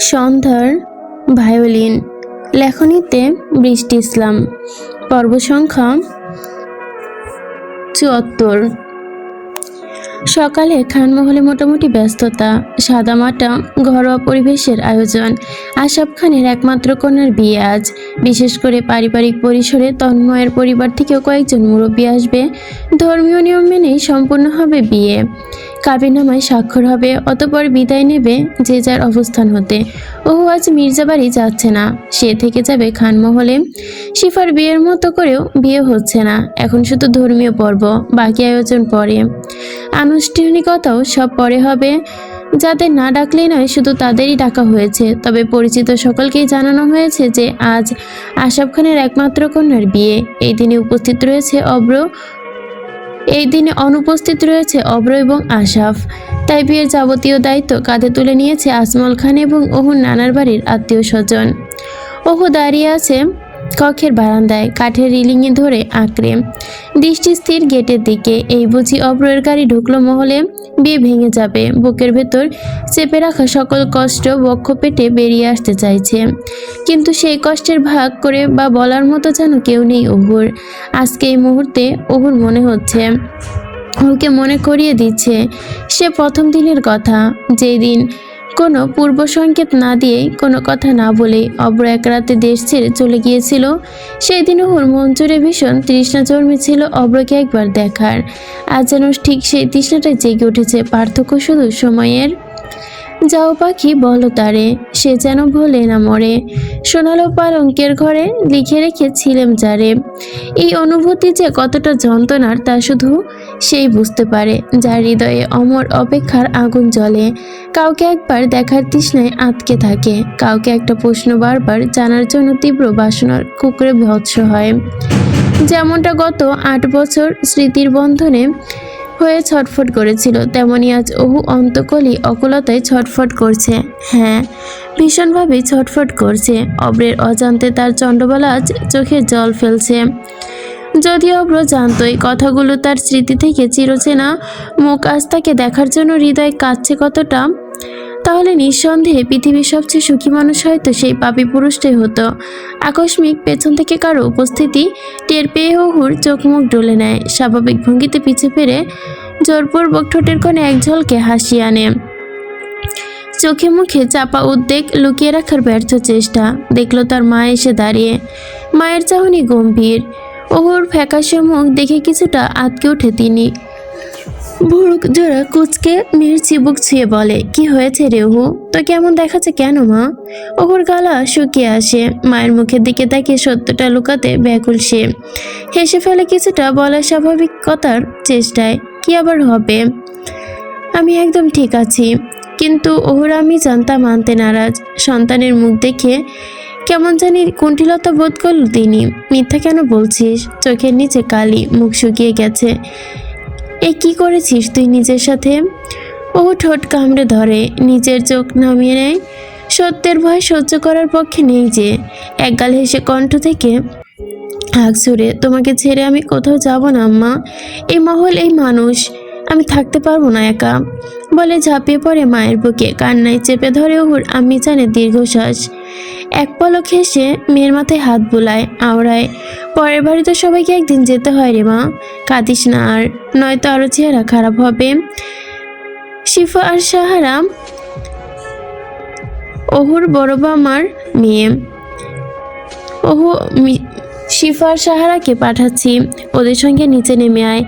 সন্ধ্যার ভায়োলিন, লেখনীতে বৃষ্টি ইসলাম। পর্ব সংখ্যা ৭৪। সকালে খানমহলে মোটামুটি ব্যস্ততা, সাদামাটা ঘরোয়া পরিবেশের আয়োজন। আশরাফ খানের একমাত্র কন্যার বিয়ে আজ। বিশেষ করে পারিবারিক পরিসরে তন্ময়ের পরিবার থেকেও কয়েকজন মুরব্বী আসবে। ধর্মীয় নিয়ম মেনেই সম্পূর্ণ হবে বিয়ে। কাবিননামায় স্বাক্ষর হবে, অতঃপর বিদায় নেবে যে যার অবস্থান হতে। ওহু আজ মির্জা বাড়ি যাচ্ছে না, সে থেকে যাবে খানমহলে। শিফার বিয়ের মতো করেও বিয়ে হচ্ছে না, এখন শুধু ধর্মীয় পর্ব, বাকি আয়োজন পরে। আনুষ্ঠানিকতাও সব পরে হবে। যাদের না ডাকলেই নয়, শুধু তাদেরই ডাকা হয়েছে। তবে পরিচিত সকলকেই জানানো হয়েছে যে আজ আশরাফ খানের একমাত্র কন্যার বিয়ে। এই দিনে অনুপস্থিত রয়েছে অব্র এবং আশরাফ। তাই বিয়ের যাবতীয় দায়িত্ব কাঁধে তুলে নিয়েছে আজমল খান এবং ওহুর নানার বাড়ির আত্মীয় স্বজন। ওহু দাঁড়িয়ে আছে কক্ষের বারান্দায়, কাঠের রিলিংয়ে ধরে আঁকড়ে, দৃষ্টি স্থির গেটের দিকে। এই বুঝি অব্রের গাড়ি ঢুকলো মহলে, বিয়ে ভেঙে যাবে। বুকের ভেতর চেপে রাখা সকল কষ্ট বক্ষ পেটে বেরিয়ে আসতে চাইছে, কিন্তু সেই কষ্টের ভাগ করে বা বলার মতো যেন কেউ নেই ওহুর। আজকে এই মুহূর্তে ওহুর মনে হচ্ছে, ওকে মনে করিয়ে দিচ্ছে সে প্রথম দিনের কথা, যেই দিন কোনো পূর্ব সংকেত না দিয়ে, কোনো কথা না বলে অব্র এক রাতে দেশ ছেড়ে চলে গিয়েছিল। সেই দিন ওর মন জুড়ে ভীষণ তৃষ্ণা জন্মেছিল অব্রকে একবার দেখার। আজ যেন ঠিক সেই তৃষ্ণাটাই জেগে উঠেছে, পার্থক্য শুধু সময়ের। যাও পাখি বলো তারে, সে যেন ভোলে না মরে, সোনালো পালঙ্কের ঘরে লিখে রেখেছিলাম যারে। এই অনুভূতি যে কতটা যন্ত্রণার তা শুধু সেই বুঝতে পারে, যার হৃদয়ে অমর অপেক্ষার আগুন জ্বলে। কাউকে একবার দেখার তৃষ্ণায় আটকে থাকে, কাউকে একটা প্রশ্ন বারবার জানার জন্য তীব্র বাসনার কুকুরে ভৎস হয়। যেমনটা গত ৮ বছর স্মৃতির বন্ধনে হয়ে ছটফট করেছিল, তেমনি আজ ওহু অন্তকলি অকুলতায় ছটফট করছে। হ্যাঁ, ভীষণভাবে ছটফট করছে। অব্রের অজান্তে তার চণ্ডবালা আজ চোখে জল ফেলছে। যদিও অব্র জানতই কথাগুলো তার স্মৃতি থেকে চিরচেনা মুখ আজ তাকে দেখার জন্য হৃদয় কাঁদছে কতটা, তাহলে নিঃসন্দেহে পৃথিবীর সবচেয়ে সুখী মানুষ হয়তো সেই পাপী পুরুষটাই হতো। আকস্মিক পেছন থেকে কারো উপস্থিতি টের পেয়ে ওহুর চোখ মুখ ডলে নেয়। স্বাভাবিক ভঙ্গিতে পিছু ফিরে জোরপূর্বক ঠোঁটের কোণে এক ঝলকে হাসি আনে। চোখে মুখে চাপা উদ্বেগ লুকিয়ে রাখার ব্যর্থ চেষ্টা। দেখল তার মা এসে দাঁড়িয়ে। মায়ের চাহনি গম্ভীর। ওহুর ফ্যাকাশে মুখ দেখে কিছুটা আটকে ওঠে তিনি। ভুরুক জোড়া কুচকে মেয়ের চিবুক ছুঁয়ে বলে, কি হয়েছে রে ওহু, তো কেমন দেখাচ্ছে কেন মা? ওহুর গালা শুকিয়ে আসে। মায়ের মুখের দিকে তাকিয়ে সত্যটা লুকাতে ব্যাকুল সে। হেসে ফেলে কিছুটা বলার স্বাভাবিকতার চেষ্টায়। কি আবার হবে? আমি একদম ঠিক আছি। কিন্তু ওহুর আমি জানতা মানতে নারাজ। সন্তানের মুখ দেখে কেমন জানি কুণ্ঠিলতা বোধ করল তিনি। মিথ্যা কেন বলছিস? চোখের নিচে কালি, মুখ শুকিয়ে গেছে। এ কি করেছিস তুই নিজের সাথে? ও ঠোঁট কামড়ে ধরে, নিজের চোখ নামিয়ে নেয়। সত্যের ভয় সহ্য করার পক্ষে নেই যে। একগাল হেসে কণ্ঠ থেকে হাঁক ছুড়ে, তোমাকে ছেড়ে আমি কোথাও যাব না আম্মা। এই মহল, এই মানুষ, আমি থাকতে পারবো না একা বলে ঝাঁপিয়ে পড়ে মায়ের বুকে। কান্নায় চেপে ধরে ওহুর আম্মি জানে দীর্ঘশ্বাস। এক পলক হেসে মেয়ের মাথায় হাত বুলায়, আওড়ায়, পরের বাড়িতে সবাইকে একদিন যেতে হয় রে মা, কাঁদিস না আর, নয়তো আরো চেহারা খারাপ হবে। শিফা আর সাহারা ওহুর বড় মামার মেয়ে। ওহু শিফা আর সাহারাকে পাঠাচ্ছি, ওদের সঙ্গে নিচে নেমে আয়।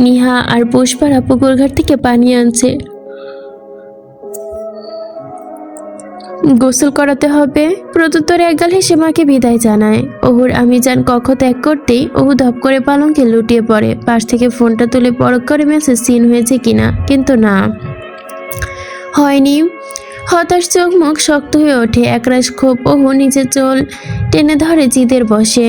নিহা আর পুষ্পারা পুকুর ঘাট থেকে পানি আনছে, গোসল করাতে হবে। প্রত্যুত্তরে একগাল হেসে মাকে বিদায় জানায়। ওহুর আমি যান কক্ষ ত্যাগ করতেই ওহু ধপ করে পালঙ্কে লুটিয়ে পড়ে। পাশ থেকে ফোনটা তুলে পরখ করে মেসেজ সিন হয়েছে কিনা, কিন্তু না, হয়নি। হতাশ চোখ মুখ শক্ত হয়ে ওঠে। একরাশ ক্ষোভ ওহু নিজের চোল টেনে ধরে জিদের বসে।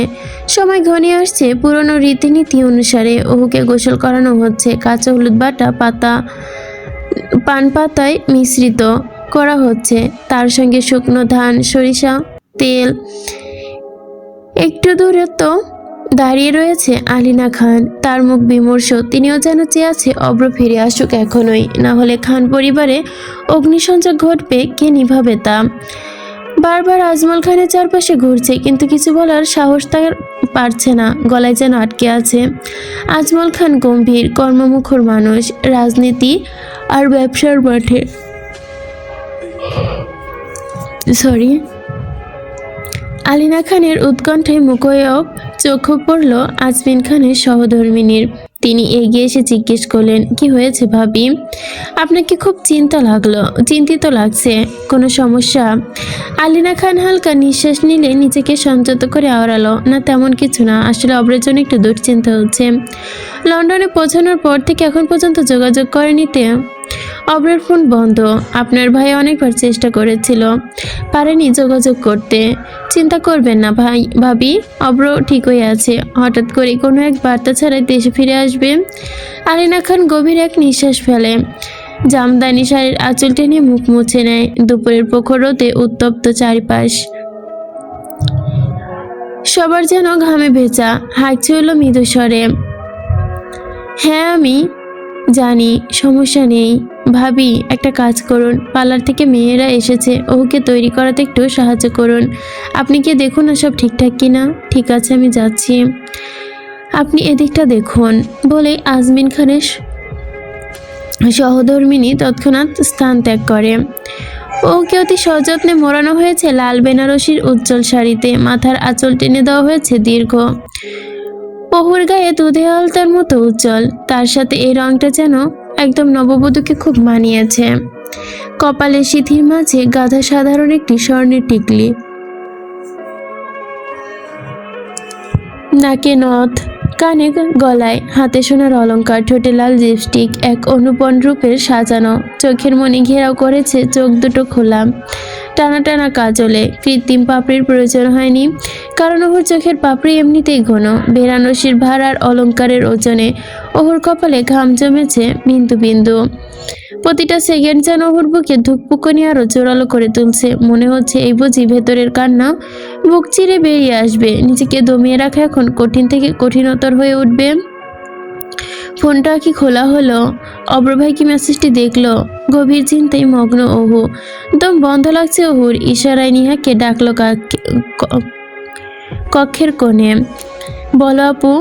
সময় ঘনিয়ে আসছে পুরনো রীতিনীতি অনুসারে। ওহুকে গোসল করানো হচ্ছে। কাঁচা হলুদ বাটা পান পাতায় মিশ্রিত করা হচ্ছে, তার সঙ্গে শুকনো ধান, সরিষা তেল। একটু দূরে তো দাঁড়িয়ে রয়েছে আলিনা খান, তার মুখ বিমর্ষ। তিনিও যেন চেয়ে আছে অব্র ফিরে আসুক এখনই, না হলে খান পরিবারে অগ্নিসংযোগ ঘটবে, কে নিভাবে তা? বারবার আজমল খানের চারপাশে ঘুরছে, কিন্তু কিছু বলার সাহস তার পারছে না, গলায় যেন আটকে আছে। আজমল খান গম্ভীর, কর্মমুখর মানুষ, রাজনীতি আর ব্যবসার মাঠে আলিনা খানের উৎকণ্ঠায় মুখয়ব চোখে পড়ল আজমিন খানের সহধর্মিনীর। তিনি এগিয়ে এসে জিজ্ঞেস করলেন, কি হয়েছে ভাবি? আপনাকে খুব চিন্তিত লাগছে, কোনো সমস্যা? আলিনা খান হালকা নিঃশ্বাস নিলে নিজেকে সংযত করে আওড়ালো, না তেমন কিছু না, আসলে অব্রের জন্য একটু দুশ্চিন্তা হচ্ছে। লন্ডনে পৌঁছানোর পর থেকে এখন পর্যন্ত যোগাযোগ করেনিতে। অব্রের ফোন বন্ধ। আপনার ভাই অনেকবার চেষ্টা করেছিল, পারেনি যোগাযোগ করতে। চিন্তা করবেন না ভাবি, অব্র ঠিকই আছে। হঠাৎ করে কোনো এক বার্তা ছাড়াই দেশে ফিরে আসবে। আলিনা খান গভীর এক নিঃশ্বাস ফেলে, জামদানি শাড়ির আঁচল টেনে মুখ মুছে নেয়। দুপুরের প্রখর রোদে উত্তপ্ত চারিপাশ, সবার যেন ঘামে ভেজা। হাঁকছে হলো মৃদু স্বরে, হ্যাঁ আমি জানি, সমস্যা নেই। ভাবি, একটা কাজ করুন, পার্লার থেকে মেয়েরা এসেছে, ওকে তৈরি করাতে একটু সাহায্য করুন। আপনি কি দেখুন না সব ঠিকঠাক কিনা? ঠিক আছে, আমি যাচ্ছি, আপনি এদিকটা দেখুন। বলেই আজমিন খানের সহধর্মিনী তৎক্ষণাৎ স্থান ত্যাগ করে। ওকে অতি সযত্নে মোড়ানো হয়েছে লাল বেনারসির উজ্জ্বল শাড়িতে, মাথার আঁচল টেনে দেওয়া হয়েছে দীর্ঘ। ওহুর গায়ে দুধে আলতার মতো উজ্জ্বল, তার সাথে এই রংটা যেন একদম নববধূকে খুব মানিয়েছে। কপালে সিঁথির মাঝে গাধা সাধারণ একটি স্বর্ণের টিকলি, নাকে নথ, কানে গলায় হাতে সোনার অলংকার, ঠোঁটে লাল লিপস্টিক, এক অনুপন রূপের সাজানো। চোখের মনি ঘেরাও করেছে চোখ দুটো খোলা, টানা টানা কাজলে। কৃত্রিম পাপড়ির প্রয়োজন হয়নি, কারণ ওহুর চোখের পাপড়ি এমনিতেই ঘন। বেনারসির ভার আর অলংকারের ওজনে ওহুর কপালে ঘাম জমেছে বিন্দু বিন্দু। প্রতিটা সেকেন্ড যেন ওহুর বুকে ধুকপুকনি আরো জোরালো করে তুলছে। মনে হচ্ছে এই বুঝি ভেতরের কান্না বুক চিরে বেরিয়ে আসবে। নিজেকে দমিয়ে রাখা এখন কঠিন থেকে কঠিনতর হয়ে উঠবে। ফোনটা কি খোলা হলো? অব্রভাই কি মেসেজটি দেখলো? গভীর চিন্তায় মগ্ন ওহু। দম বন্ধ লাগছে ওহুর। ইশারায় নিহাকে ডাকলো কক্ষের কোণে। বলো আপু,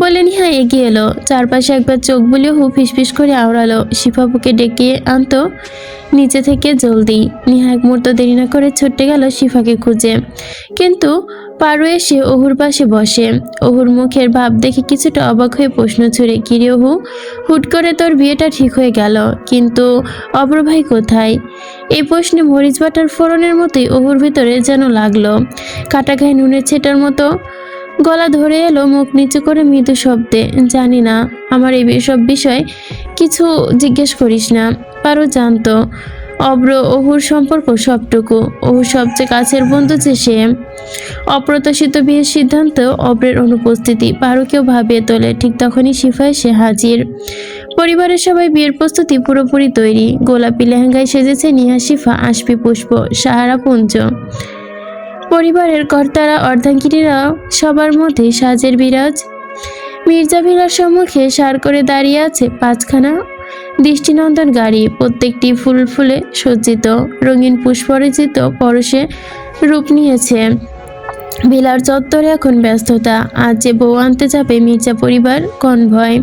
বলে নিহা এগিয়ে এলো। চারপাশে একবার চোখ বুলিয়ে হু ফিসফিস করে আওড়ালো, শিফাপুকে ডেকে আনতো নিচে থেকে জলদি। নিহা এক মুহূর্ত দেরি না করে ছুটে গেল শিফাকে খুঁজে, কিন্তু পারু এসে ওহুর পাশে বসে। ওহুর মুখের ভাব দেখে কিছুটা অবাক হয়ে প্রশ্ন ছুড়ে, কিরে ওহু, হুট করে তোর বিয়েটা ঠিক হয়ে গেল, কিন্তু অব্রভাই কোথায়? এই প্রশ্নে মরিচ বাটার ফোড়নের মতোই ওহুর ভিতরে যেন লাগলো কাটা গায়ে নুনের ছেটার মতো। গলা ধরে এলো, মুখ নিচু করে মৃদু শব্দে, জানি না, আমার এই সব বিষয় কিছু জিজ্ঞেস করিস না। পারু জানতো অব্র ওহুর সম্পর্ক সবটুকু। ওহুর সবচেয়ে কাছের বন্ধু যে সে। অপ্রত্যাশিত বিয়ের সিদ্ধান্ত, অব্রের অনুপস্থিতি পারুকেও ভাবিয়ে তোলে। ঠিক তখনই শিফা এসে হাজির। পরিবারের সবাই বিয়ের প্রস্তুতি পুরোপুরি তৈরি। গোলাপি লেহেঙ্গায় সেজেছে নিহা, শিফা, আশপি, পুষ্প, সাহারা, পুঞ্জ। পরিবারের কর্তারা, অর্ধাঙ্গিনীরা সবার মধ্যে সাজের বিরাজ। মির্জা ভিলার সম্মুখে সার করে দাঁড়িয়ে আছে 5খানা দৃষ্টিনন্দন গাড়ি, প্রত্যেকটি ফুল ফুলে সজ্জিত, রঙিন পুষ্পরচিত পরশে রূপ নিয়েছে। ভিলার চত্বরে এখন ব্যস্ততা। আজ যে বউ আনতে যাবে মির্জা পরিবার কনভয়।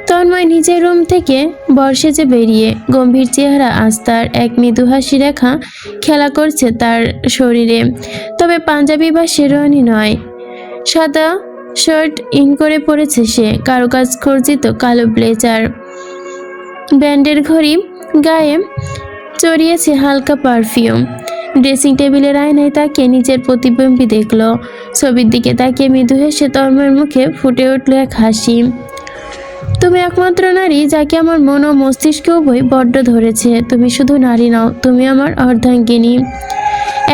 তন্ময় নিজের রুম থেকে বর্ষে যে বেরিয়ে, গম্ভীর চেহারা, আস্থার এক মৃদু হাসি রেখা খেলা করছে তার শরীরে। তবে পাঞ্জাবি বা শেরওয়ানি নয়, সাদা শার্ট ইন করে পড়েছে সে, কারুকাজ খর্জিত কালো ব্লেজার, ব্যান্ডের ঘড়ি গায়ে চড়িয়েছে হালকা পারফিউম। ড্রেসিং টেবিলের আয়নায় তাকিয়ে নিজের প্রতিবিম্বী দেখল। ছবির দিকে তাকিয়ে মৃদু হেসে তন্ময়ের মুখে ফুটে উঠল এক হাসি। তুমি একমাত্র নারী যাকে আমার মন ও মস্তিষ্ক উভয় বড্ড ধরেছে। তুমি শুধু নারী নও, তুমি আমার অর্ধাঙ্গিনী।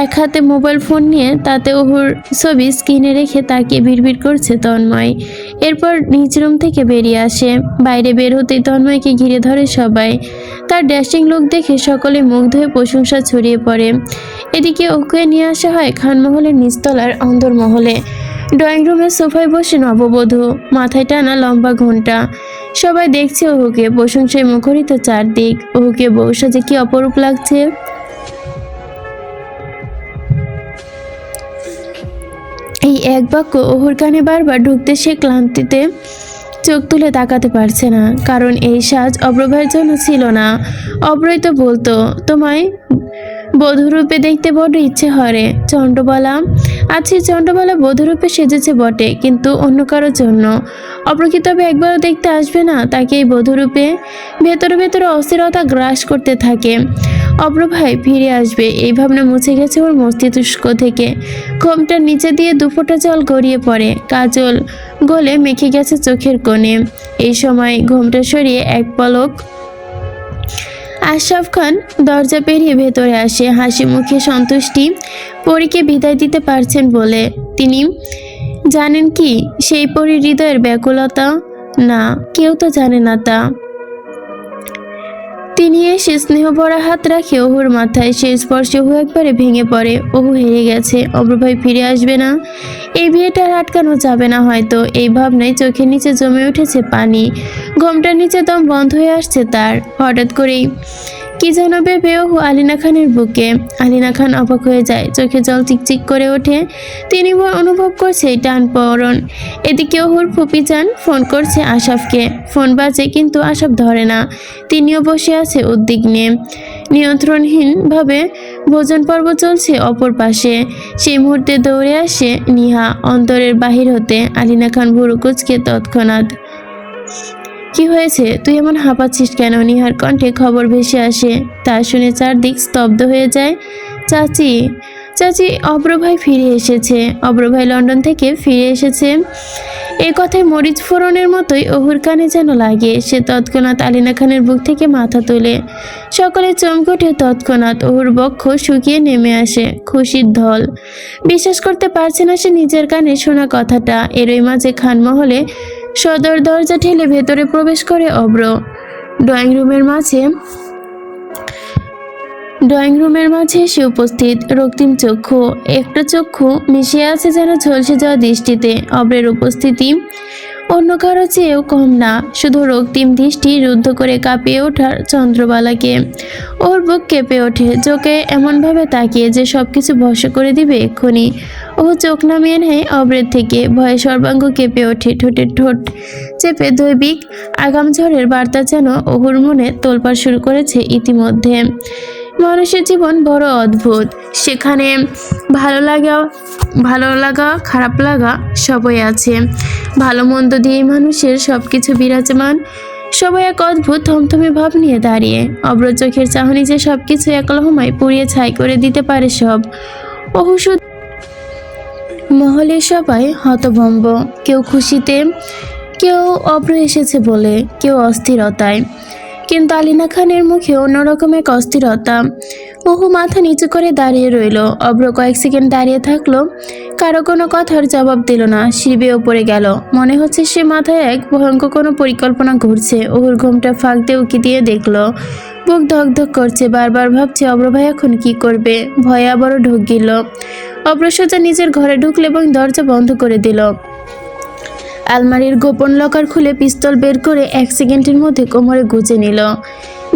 এক হাতে মোবাইল ফোন নিয়ে তাতে ওহুর ছবি স্ক্রিনে রেখে তাকিয়ে বিড়বিড় করছে তন্ময়। এরপর নিজ রুম থেকে বেরিয়ে আসে। বাইরে বের হতেই তন্ময়কে ঘিরে ধরে সবাই। তার ড্যাশিং লুক দেখে সকলে মুগ্ধ হয়ে প্রশংসা ছড়িয়ে পড়ে। এদিকে ওকে নিয়ে আসা হয় খানমহলের নিচতলার অন্দরমহলে। ড্রয়িং রুমের সোফায় বসে নববধূ, মাথায় টানা লম্বা ঘোমটা। সবাই দেখছে ওহুকে, প্রশংসায় মুখরিত চারদিক। ওহুকে বউ সাজে কি অপরূপ লাগছে। এই এক বাক্য ওহুর কানে বারবার ঢুকতে সে ক্লান্তিতে চোখ তুলে তাকাতে পারছে না, কারণ এই সাজ অব্রভাইয়ের জন্য ছিল না। অব্রই তো বলতো, তোমায় বধূরূপে দেখতে বড় ইচ্ছে হরে চন্ডবালা। আজকে চন্ডবালা বধূরূপে সেজেছে বটে, কিন্তু অন্য কারোর জন্য। অব্র কি তবে একবারও দেখতে আসবে না তাকে এই বধূরূপে? ভেতরে ভেতরে অস্থিরতা গ্রাস করতে থাকে। অব্র ভাই ফিরে আসবে এই ভাবনা মুছে গেছে ওর মস্তিষ্ক থেকে। ঘোমটার নিচে দিয়ে দুফোঁটা জল গড়িয়ে পড়ে, কাজল গলে মেখে গেছে চোখের কোণে। এই সময় ঘোমটা সরিয়ে এক পলক আশরাফ খান দরজা পেরিয়ে ভেতরে আসে, হাসি মুখে সন্তুষ্টি পরীকে বিদায় দিতে পারছেন বলে। তিনি জানেন কি সেই পরীর হৃদয়ের ব্যাকুলতা? না, কেউ তো জানে না তা। তিনি এসে স্নেহ ভরা হাত রাখে ওহুর মাথায়, সেই স্পর্শে ওহু একবারে ভেঙে পড়ে। ওহু হেরে গেছে, অব্রভাই ফিরে আসবে না, এই বিয়েটা আর আটকানো যাবে না হয়তো। এই ভাবনায় চোখের নিচে জমে উঠেছে পানি, ঘোমটার নিচে দম বন্ধ হয়ে আসছে তার। হঠাৎ করেই কি যেন ভেবে ওহু আলিনা খানের বুকে। আলিনা খান অবাক হয়ে যায়, চোখে জল চিকচিক করে ওঠে। তিনি অনুভব করছে টান পড়ন। এদিকে ওহুর ফুপি যান ফোন করছে আশরাফকে। ফোন বাজে কিন্তু আশরাফ ধরে না। তিনিও বসে আছে উদ্বিগ্নে। নিয়ন্ত্রণহীনভাবে ভোজন পর্ব চলছে অপর পাশে। সেই মুহূর্তে দৌড়ে আসে নিহা অন্তরের বাহির হতে। আলিনা খান ভুরু কুঁচকে তৎক্ষণাৎ, কি হয়েছে? তুই এমন হাঁপাচ্ছিস কেন? নিহার কণ্ঠে খবর ভেসে আসে। তা শুনে চারদিক স্তব্ধ হয়ে যায়। চাচি, চাচি, অব্রভাই ফিরে এসেছে। অব্রভাই লন্ডন থেকে ফিরে এসেছে। এই কথায় মরিচ ফোড়নের মতোই ওহুর কানে যেন লাগে। সে তৎক্ষণাৎ আলিনা খানের বুক থেকে মাথা তোলে। সকলে চমকে ওঠে তৎক্ষণাৎ। ওহুর বক্ষ শুকিয়ে নেমে আসে খুশির ঢল। বিশ্বাস করতে পারছে না সে নিজের কানে শোনা কথাটা। এরই মাঝে খানমহলে সদর দরজা ঠেলে ভেতরে প্রবেশ করে অব্র। ড্রয়িং রুমের মাঝে এসে উপস্থিত, রক্তিম চক্ষু, একটা চক্ষু মিশিয়ে আছে যেন ঝলসে যাওয়া দৃষ্টিতে। অব্রের উপস্থিতি অন্য কারো চেয়েও কম না, শুধু রক্তিম দৃষ্টি রুদ্ধ করে কাঁপিয়ে ওঠার চন্দ্রবালাকে। ওর বুক কেঁপে ওঠে, চোখে এমনভাবে তাকিয়ে যে সবকিছু ভস্ম করে দিবে এক্ষুনি। ও চোখ নামিয়ে নেয় অব্রের থেকে, ভয়ে সর্বাঙ্গ কেঁপে ওঠে। ঠোঁটের ঠোঁট চেপে দৈবিক আগাম ঝড়ের বার্তা যেন ওহুর মনে তোলপাড় শুরু করেছে ইতিমধ্যে। মানুষের জীবন বড় অদ্ভুত, সেখানে ভালো লাগা খারাপ লাগা সবই আছে। ভালো মন্দ দিয়ে মানুষের সবকিছু বিরাজমান। সবাই এক অদ্ভুত থমথমে ভাব নিয়ে দাঁড়িয়ে। অব্র চোখের চাহনি যে সবকিছু একলহমায় পুড়িয়ে ছাই করে দিতে পারে সব। অহুশুদ্ধ মহলে সবাই হতভম্ব, কেউ খুশিতে, কেউ অব্র এসেছে বলে, কেউ অস্থিরতায়। কিন্তু আলিনা খানের মুখে অন্যরকম এক অস্থিরতা। ওহু মাথা নিচু করে দাঁড়িয়ে রইল। অব্র কয়েক সেকেন্ড দাঁড়িয়ে থাকলো, কারো কোনো কথার জবাব দিল না। শিবে ওপরে গেল, মনে হচ্ছে সে মাথায় এক ভয়ঙ্কর কোনো পরিকল্পনা ঘুরছে। ওহুর ঘুমটা ফাঁক দিয়ে উকি দিয়ে দেখলো, বুক ধকধক করছে। বারবার ভাবছে অব্র ভাই এখন কি করবে। ভয়ে আবারও ঢোক গেল। অব্র সোজা নিজের ঘরে ঢুকলো এবং দরজা বন্ধ করে দিল। আলমারির গোপন লকার খুলে পিস্তল বের করে 1 সেকেন্ডের মধ্যে কোমরে গুজে নিল।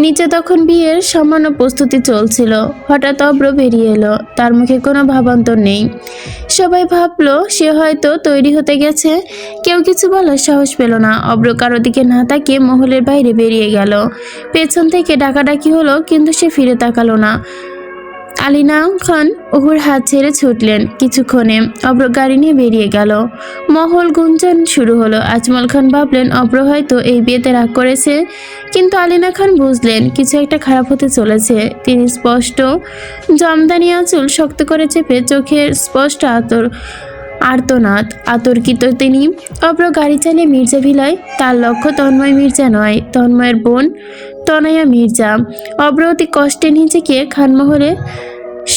নিচে তখন বিয়ের সামান্য প্রস্তুতি চলছিল। হঠাৎ অব্র বেরিয়ে এলো, তার মুখে কোনো ভাবান্তর নেই। সবাই ভাবলো সে হয়তো তৈরি হতে গেছে। কেউ কিছু বলার সাহস পেল না। অব্র কারো দিকে না তাকিয়ে মহলের বাইরে বেরিয়ে গেল। পেছন থেকে ডাকাডাকি হলো, কিন্তু সে ফিরে তাকালো না। আলিনা খান ওহুর হাত ছেড়ে ছুটলেন। কিছুক্ষণে অব্র গাড়ি নিয়ে বেরিয়ে গেল। মহল গুঞ্জন শুরু হলো। আজমল খান ভাবলেন অব্র হয়তো এই বিয়েতে রাগ করেছে, কিন্তু আলিনা খান বুঝলেন কিছু একটা খারাপ হতে চলেছে। তিনি স্পষ্ট জামদানি আঁচল শক্ত করে চেপে চোখের স্পষ্ট আর্তনাদ আতর্কিত তিনি। অব্র গাড়ি চালিয়ে মির্জা ভিলায়। তার লক্ষ্য তন্ময় মির্জা নয়, তন্ময়ের বোন তনয়া মির্জা। অব্র অতি কষ্টে নিজেকে খানমহলে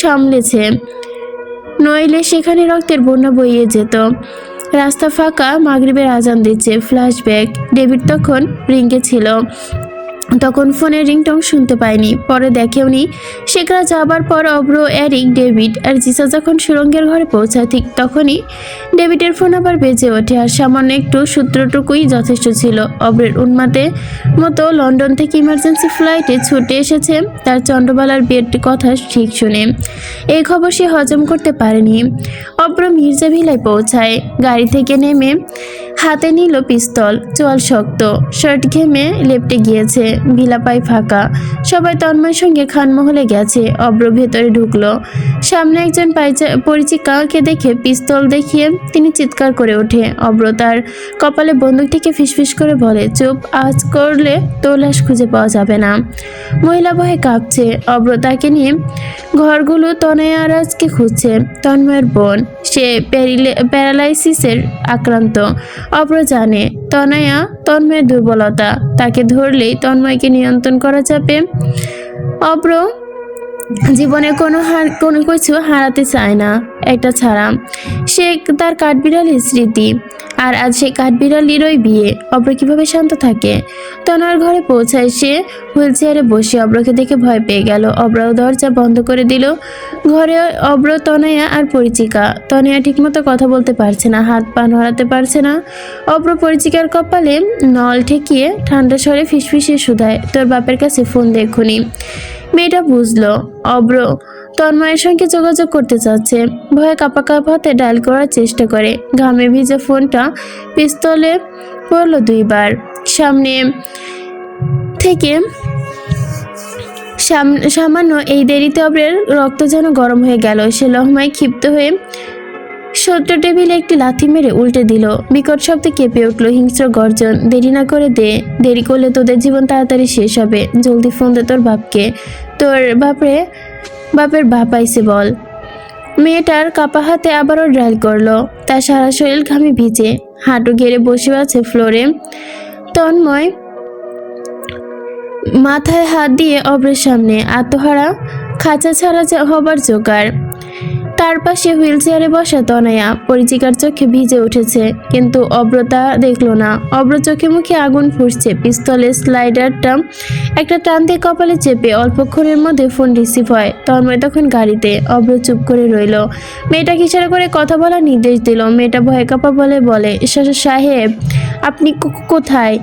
সামলেছে, নইলে সেখানে রক্তের বন্যা বইয়ে যেত। রাস্তা ফাঁকা, মাগরিবের আজান দিচ্ছে। ফ্ল্যাশব্যাক, ডেভিড তখন রিঙ্গে ছিল, তখন ফোনের রিংটং শুনতে পায়নি, পরে দেখেওনি। সেখানে যাবার পর অব্র, এরিক, ডেভিড আর জিসা যখন সুরঙ্গের ঘরে পৌঁছায়, ঠিক তখনই ডেভিডের ফোন আবার বেজে ওঠে, আর সামান্য একটু সূত্রটুকুই যথেষ্ট ছিল। অব্রের উন্মাদের মতো লন্ডন থেকে ইমার্জেন্সি ফ্লাইটে ছুটে এসেছে তার চন্দ্রবালার বিয়ের কথা ঠিক শুনে। এই খবর সে হজম করতে পারেনি। অব্র মির্জা ভিলায় পৌঁছায়, গাড়ি থেকে নেমে হাতে নিল পিস্তল। চোয়াল শক্ত, শার্ট ঘেমে লেপটে গিয়েছে, ভিলা পাই ফাঁকা। সবাই তন্ময়ের সঙ্গে খানমহলে গেছে। অব্র ভেতরে ঢুকলো। সামনে একজন পরিচিকাকে দেখে পিস্তল দেখিয়ে তিনি চিৎকার করে ওঠে। অব্র তার কপালে বন্দুক থেকে ফিসফিস করে বলে, চুপ, আজ করলে তোর লাশ খুঁজে পাওয়া যাবে না। মহিলা ভয়ে কাঁপছে। অব্র তাকে নিয়ে ঘরগুলো তনয়ারাজকে খুঁজছে। তন্ময়ের বোন, সে প্যারালাইসিসের আক্রান্ত। অব্র জানে তন্ময়ের দুর্বলতা, তাকে ধরলেই তন্ময়কে নিয়ন্ত্রণ করা যাবে। অব্র জীবনে কোনো কিছু হারাতে চায় না, একটা ছাড়া, সে তার কাঠবিড়ালির স্মৃতি। আর আজ সেই কাঠবিড়ালিরই বিয়ে। অব্র কিভাবে শান্ত থাকে? তনয়ার ঘরে পৌঁছায় সে হুইল চেয়ারে বসে। অব্রকে দেখে ভয় পেয়ে গেল। অব্র দরজা বন্ধ করে দিল। ঘরে অব্র, তনয়া আর পরিচিকা। তনয়া ঠিকমতো কথা বলতে পারছে না, হাত পা নড়াতে পারছে না। অব্র পরিচিকার কপালে নল ঠেকিয়ে ঠান্ডা স্বরে ফিসফিসিয়ে শুধায়, তোর বাপের কাছে ফোন দেখুনি। মেয়েটা বুঝলো অব্র তন্ময়ের সঙ্গে যোগাযোগ করতে চাচ্ছে। ভয়ে কাঁপাতে ডায়াল করার চেষ্টা করে। ঘামে ভিজে ফোনটা পিস্তলে পড়লো 2 বার। সামনে থেকে সামান্য এই দেরিতে অব্রের রক্ত যেন গরম হয়ে গেল। সে লহমায় ক্ষিপ্ত হয়ে সত্য টেবিলে একটি লাথি মেরে উল্টে দিল। বিকট শব্দে কেঁপে উঠল হিংস্র গর্জন। দেরি না করে দে, দেরি করলে তোদের জীবন তাড়াতাড়ি শেষ হবে। জলদি ফোন দে তোর বাপকে, তোর বাপের বাপ আইছে বল। মেয়েটার কাপা হাতে আবারও ডায়াল করলো। তার সারা শরীর ঘামে ভিজে, হাঁটু গেড়ে বসে আছে ফ্লোরে। তন্ময় মাথায় হাত দিয়ে অব্রের সামনে আত্মহারা, খাঁচা ছাড়া হবার জোগাড়। তার পাশে হুইল চেয়ারে বসা তনয়া। পরিচিকার চোখে ভিজে উঠেছে, কিন্তু অব্র তা দেখলো না। অব্র চোখে মুখে আগুন ফুটছে। পিস্তলের স্লাইডারটা একটা টান দিয়ে কপালে চেপে অল্পক্ষণের মধ্যে ফোন রিসিভ হয়। তন্ময় তখন গাড়িতে। অব্র চুপ করে রইল। মেয়েটা ইশারা করে কথা বলার নির্দেশ দিল। মেয়েটা ভয় কাঁপা বলে, সাহেব আপনি কোথায়?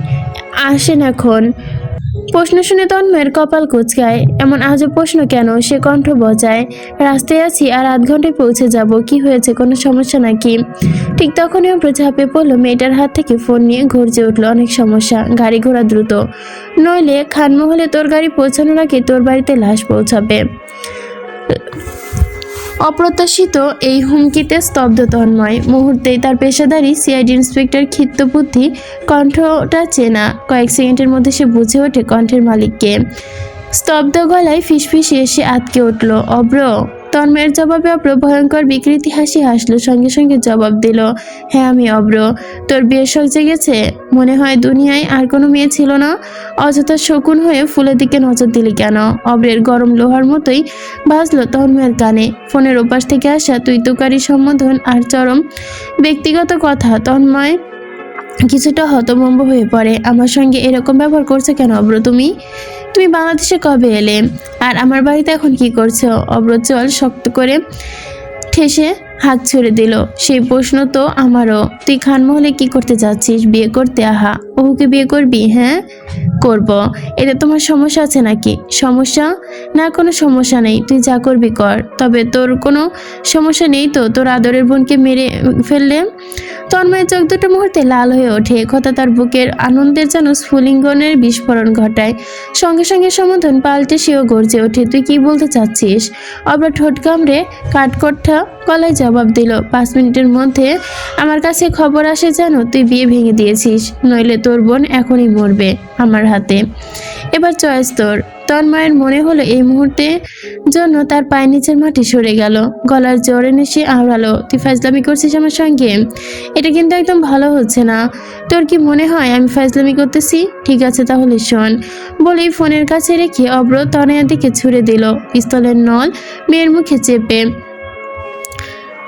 আসেন এখন। প্রশ্ন শুনে তন্ময়ের কপাল কুঁচকায়। এমন আজব প্রশ্ন কেন? সে কণ্ঠ বজায়, রাস্তায় আছি, আর আধ ঘন্টায় পৌঁছে যাব। কি হয়েছে, কোনো সমস্যা নাকি? ঠিক তখনই অব্র ঝাঁপে পড়লো মেয়েটার হাত থেকে। ফোন নিয়ে গর্জে উঠলো, অনেক সমস্যা, গাড়ি ঘোড়া দ্রুত, নইলে খানমহলে তোর গাড়ি পৌঁছানোর আগে তোর বাড়িতে লাশ পৌঁছাবে। অপ্রত্যাশিত এই হুমকিতে স্তব্ধ তন্ময়। মুহূর্তেই তার পেশাদারি সিআইডি ইন্সপেক্টর ক্ষিপ্ত বুদ্ধি কণ্ঠটা চেনা। কয়েক সেকেন্ডের মধ্যে সে বুঝে ওঠে কণ্ঠের মালিককে। স্তব্ধ গলায় ফিসফিসিয়ে সে আটকে উঠল, অব্র। তন্ময়ের জবাবে অব্র ভয়ঙ্কর বিকৃতি হাসি হাসলো। সঙ্গে সঙ্গে জবাব দিল, হ্যাঁ আমি অব্র। তোর বিয়ের শখ জেগেছে? মনে হয় দুনিয়ায় আর কোনো মেয়ে ছিল না? অযথা শকুন হয়ে ফুলের দিকে নজর দিলি কেন? অব্রের গরম লোহার মতোই বাজলো তন্ময়ের কানে। ফোনের ওপাশ থেকে আসা তুই তুকারি সম্বোধন আর চরম ব্যক্তিগত কথা। তন্ময় কিছুটা হতভম্ব হয়ে পড়ে। আমার সঙ্গে এরকম ব্যবহার করছো কেন অব্র? তুমি বাংলাদেশে কবে এলে? আর আমার বাড়িতে এখন কি করছো? অব্র চল শক্ত করে ঠেসে হাত ছুড়ে দিল। সেই প্রশ্ন তো আমারও। তুই খানমহলে কি করতে যাচ্ছিস? বিয়ে করতে? আহা, ওকে বিয়ে করবি? হ্যাঁ করব। এতে তোমার সমস্যা আছে নাকি? সমস্যা না, কোনো সমস্যা নেই, তুই যা করবি কর। তবে তোর কোনো সমস্যা নেই তো তোর আদরের বোনকে মেরে ফেললে? তন্ময়ের চোখ দুটো মুহূর্তে লাল হয়ে ওঠে। কথা তার বুকের আনন্দের যেন স্ফুলিঙ্গনের বিস্ফোরণ ঘটায়। সঙ্গে সঙ্গে সমাধান পাল্টে সেও গর্জে ওঠে, তুই কি বলতে চাচ্ছিস? আবার ঠোঁট কামড়ে কাঠকোঠা গলায় জবাব দিল, 5 মিনিটের মধ্যে আমার কাছে খবর আসে যেন তুই বিয়ে ভেঙে দিয়েছিস, নইলে তোর বোন এখনই মরবে আমার হাতে। এবার চয়েস তোর। তন্ময়ের মনে হলো এই মুহূর্তে জন্য তার পায়ের নিচের মাটি সরে গেল। গলার জোর এনে সে আওড়ালো, তুই ফাজলামি করছিস আমার সঙ্গে? এটা কিন্তু একদম ভালো হচ্ছে না। তোর কি মনে হয় আমি ফাজলামি করতেছি? ঠিক আছে তাহলে শোন। বলেই ফোনের কাছে রেখে অব্র তনয়ার দিকে ছুড়ে দিল পিস্তলের নল মেয়ের মুখে চেপে।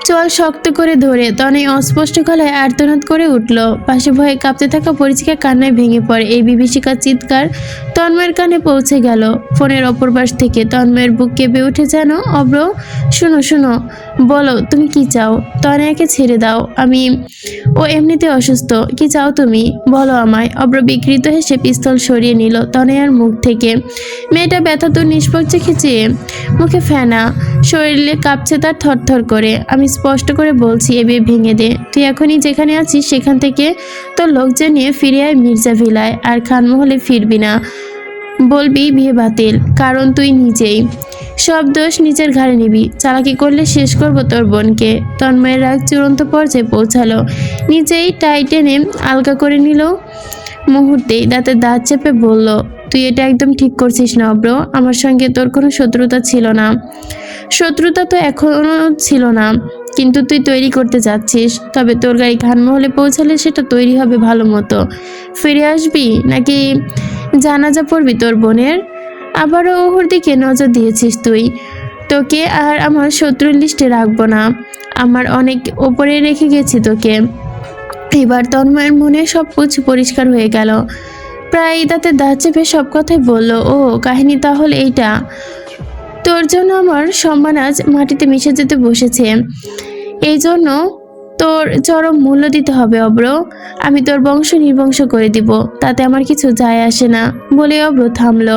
চোয়াল শক্ত করে ধরে তনয় অস্পষ্ট গলায় আর্তনাদ করে উঠল। পাশে ভয়ে কাঁপতে থাকা পরিচিকা কান্নায় ভেঙে পড়ে। এই বিভীষিকার চিৎকার তন্ময়ের কানে পৌঁছে গেল। ফোনের অপর পাশ থেকে তন্ময়ের বুক কেঁপে উঠে যেন। অব্র, শুনো শুনো, বলো তুমি কি চাও? তনয়াকে ছেড়ে দাও, ও এমনিতে অসুস্থ। কি চাও তুমি, বলো আমায়। অব্র বিকৃত হেসে পিস্তল সরিয়ে নিল তনয়ার মুখ থেকে। মেয়েটা ব্যথাতুর নিষ্পক চোখে চেয়ে, মুখে ফেনা, শরীরে কাঁপছে তার থরথর করে। আমি স্পষ্ট করে বলছি, এ বিয়ে ভেঙে দে। তুই এখনই যেখানে আছিস সেখান থেকে তোর লোকজন নিয়ে ফিরে আয় মির্জা ভিলায়। আর খানমহলে ফিরবি না, বলবি বিয়ে বাতিল, কারণ তুই নিজেই সব দোষ নিজের ঘাড়ে নিবি। চালাকি করলে শেষ করব তোর বোনকে। তন্ময়ের রাগ চূড়ান্ত পর্যায়ে পৌঁছালো। নিজেই টাই টেনে আলগা করে নিল মুহূর্তেই। দাঁতে দাঁত চেপে বলল, তুই এটা একদম ঠিক করছিস না অব্র। আমার সঙ্গে তোর কোনো শত্রুতা ছিল না। শত্রুতা তো এখনো ছিল না, কিন্তু তুই তৈরি করতে যাচ্ছিস। তবে তোর গাড়ি খানমহলে পৌঁছালে সেটা তৈরি হবে ভালো মতো। ফিরে আসবি নাকি জানাজা পড়বি তোর বোনের? আবারও ওর দিকে নজর দিয়েছিস তুই। তোকে আর আমার শত্রুর লিস্টে রাখবো না, আমার অনেক ওপরে রেখে গেছি তোকে। এবার তন্ময়ের মনে সব কিছু পরিষ্কার হয়ে গেল। প্রায় দাঁতে দাঁত চেপে সব কথাই বলল। ও কাহিনী তাহলে এইটা? তোর জন্য আমার সম্মান আজ মাটিতে মিশে যেতে বসেছে। এই জন্য তোর চরম মূল্য দিতে হবে অব্র। আমি তোর বংশ নির্বংশ করে দিব, তাতে আমার কিছু যায় আসে না। বলে অব্র থামল।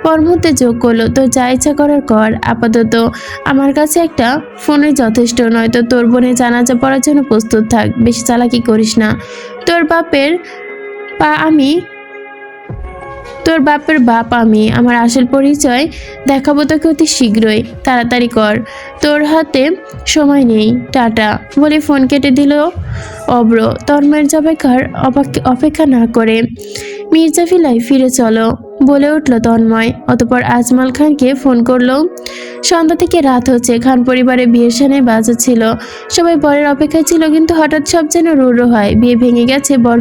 পর মুহূর্তে যোগ করলো, তোর যা ইচ্ছা করার কর। আপাতত আমার কাছে একটা ফোনে যথেষ্ট, নয়তো তোর বোনের জানাজা পড়ার জন্য প্রস্তুত থাক। বেশি চালাকি করিস না। তোর বাপের বাপ আমি। আমার আসল পরিচয় দেখাবো তোকে অতি শীঘ্রই। তাড়াতাড়ি কর, তোর হাতে সময় নেই। টাটা বলে ফোন কেটে দিল অব্র। তন্ময়ের জবাইকার অপেক্ষা না করে মির্জা ভিলায় ফিরে চলো বলে উঠল তন্ময়। অতপর আজমল খানকে ফোন করলো। সন্ধ্যা থেকে রাত হচ্ছে। খান পরিবারে বিয়ের সানে বাজাচ্ছিল। সবাই বরের অপেক্ষায় ছিল, কিন্তু হঠাৎ সব যেন রুড়ো হয়। বিয়ে ভেঙে গেছে, বর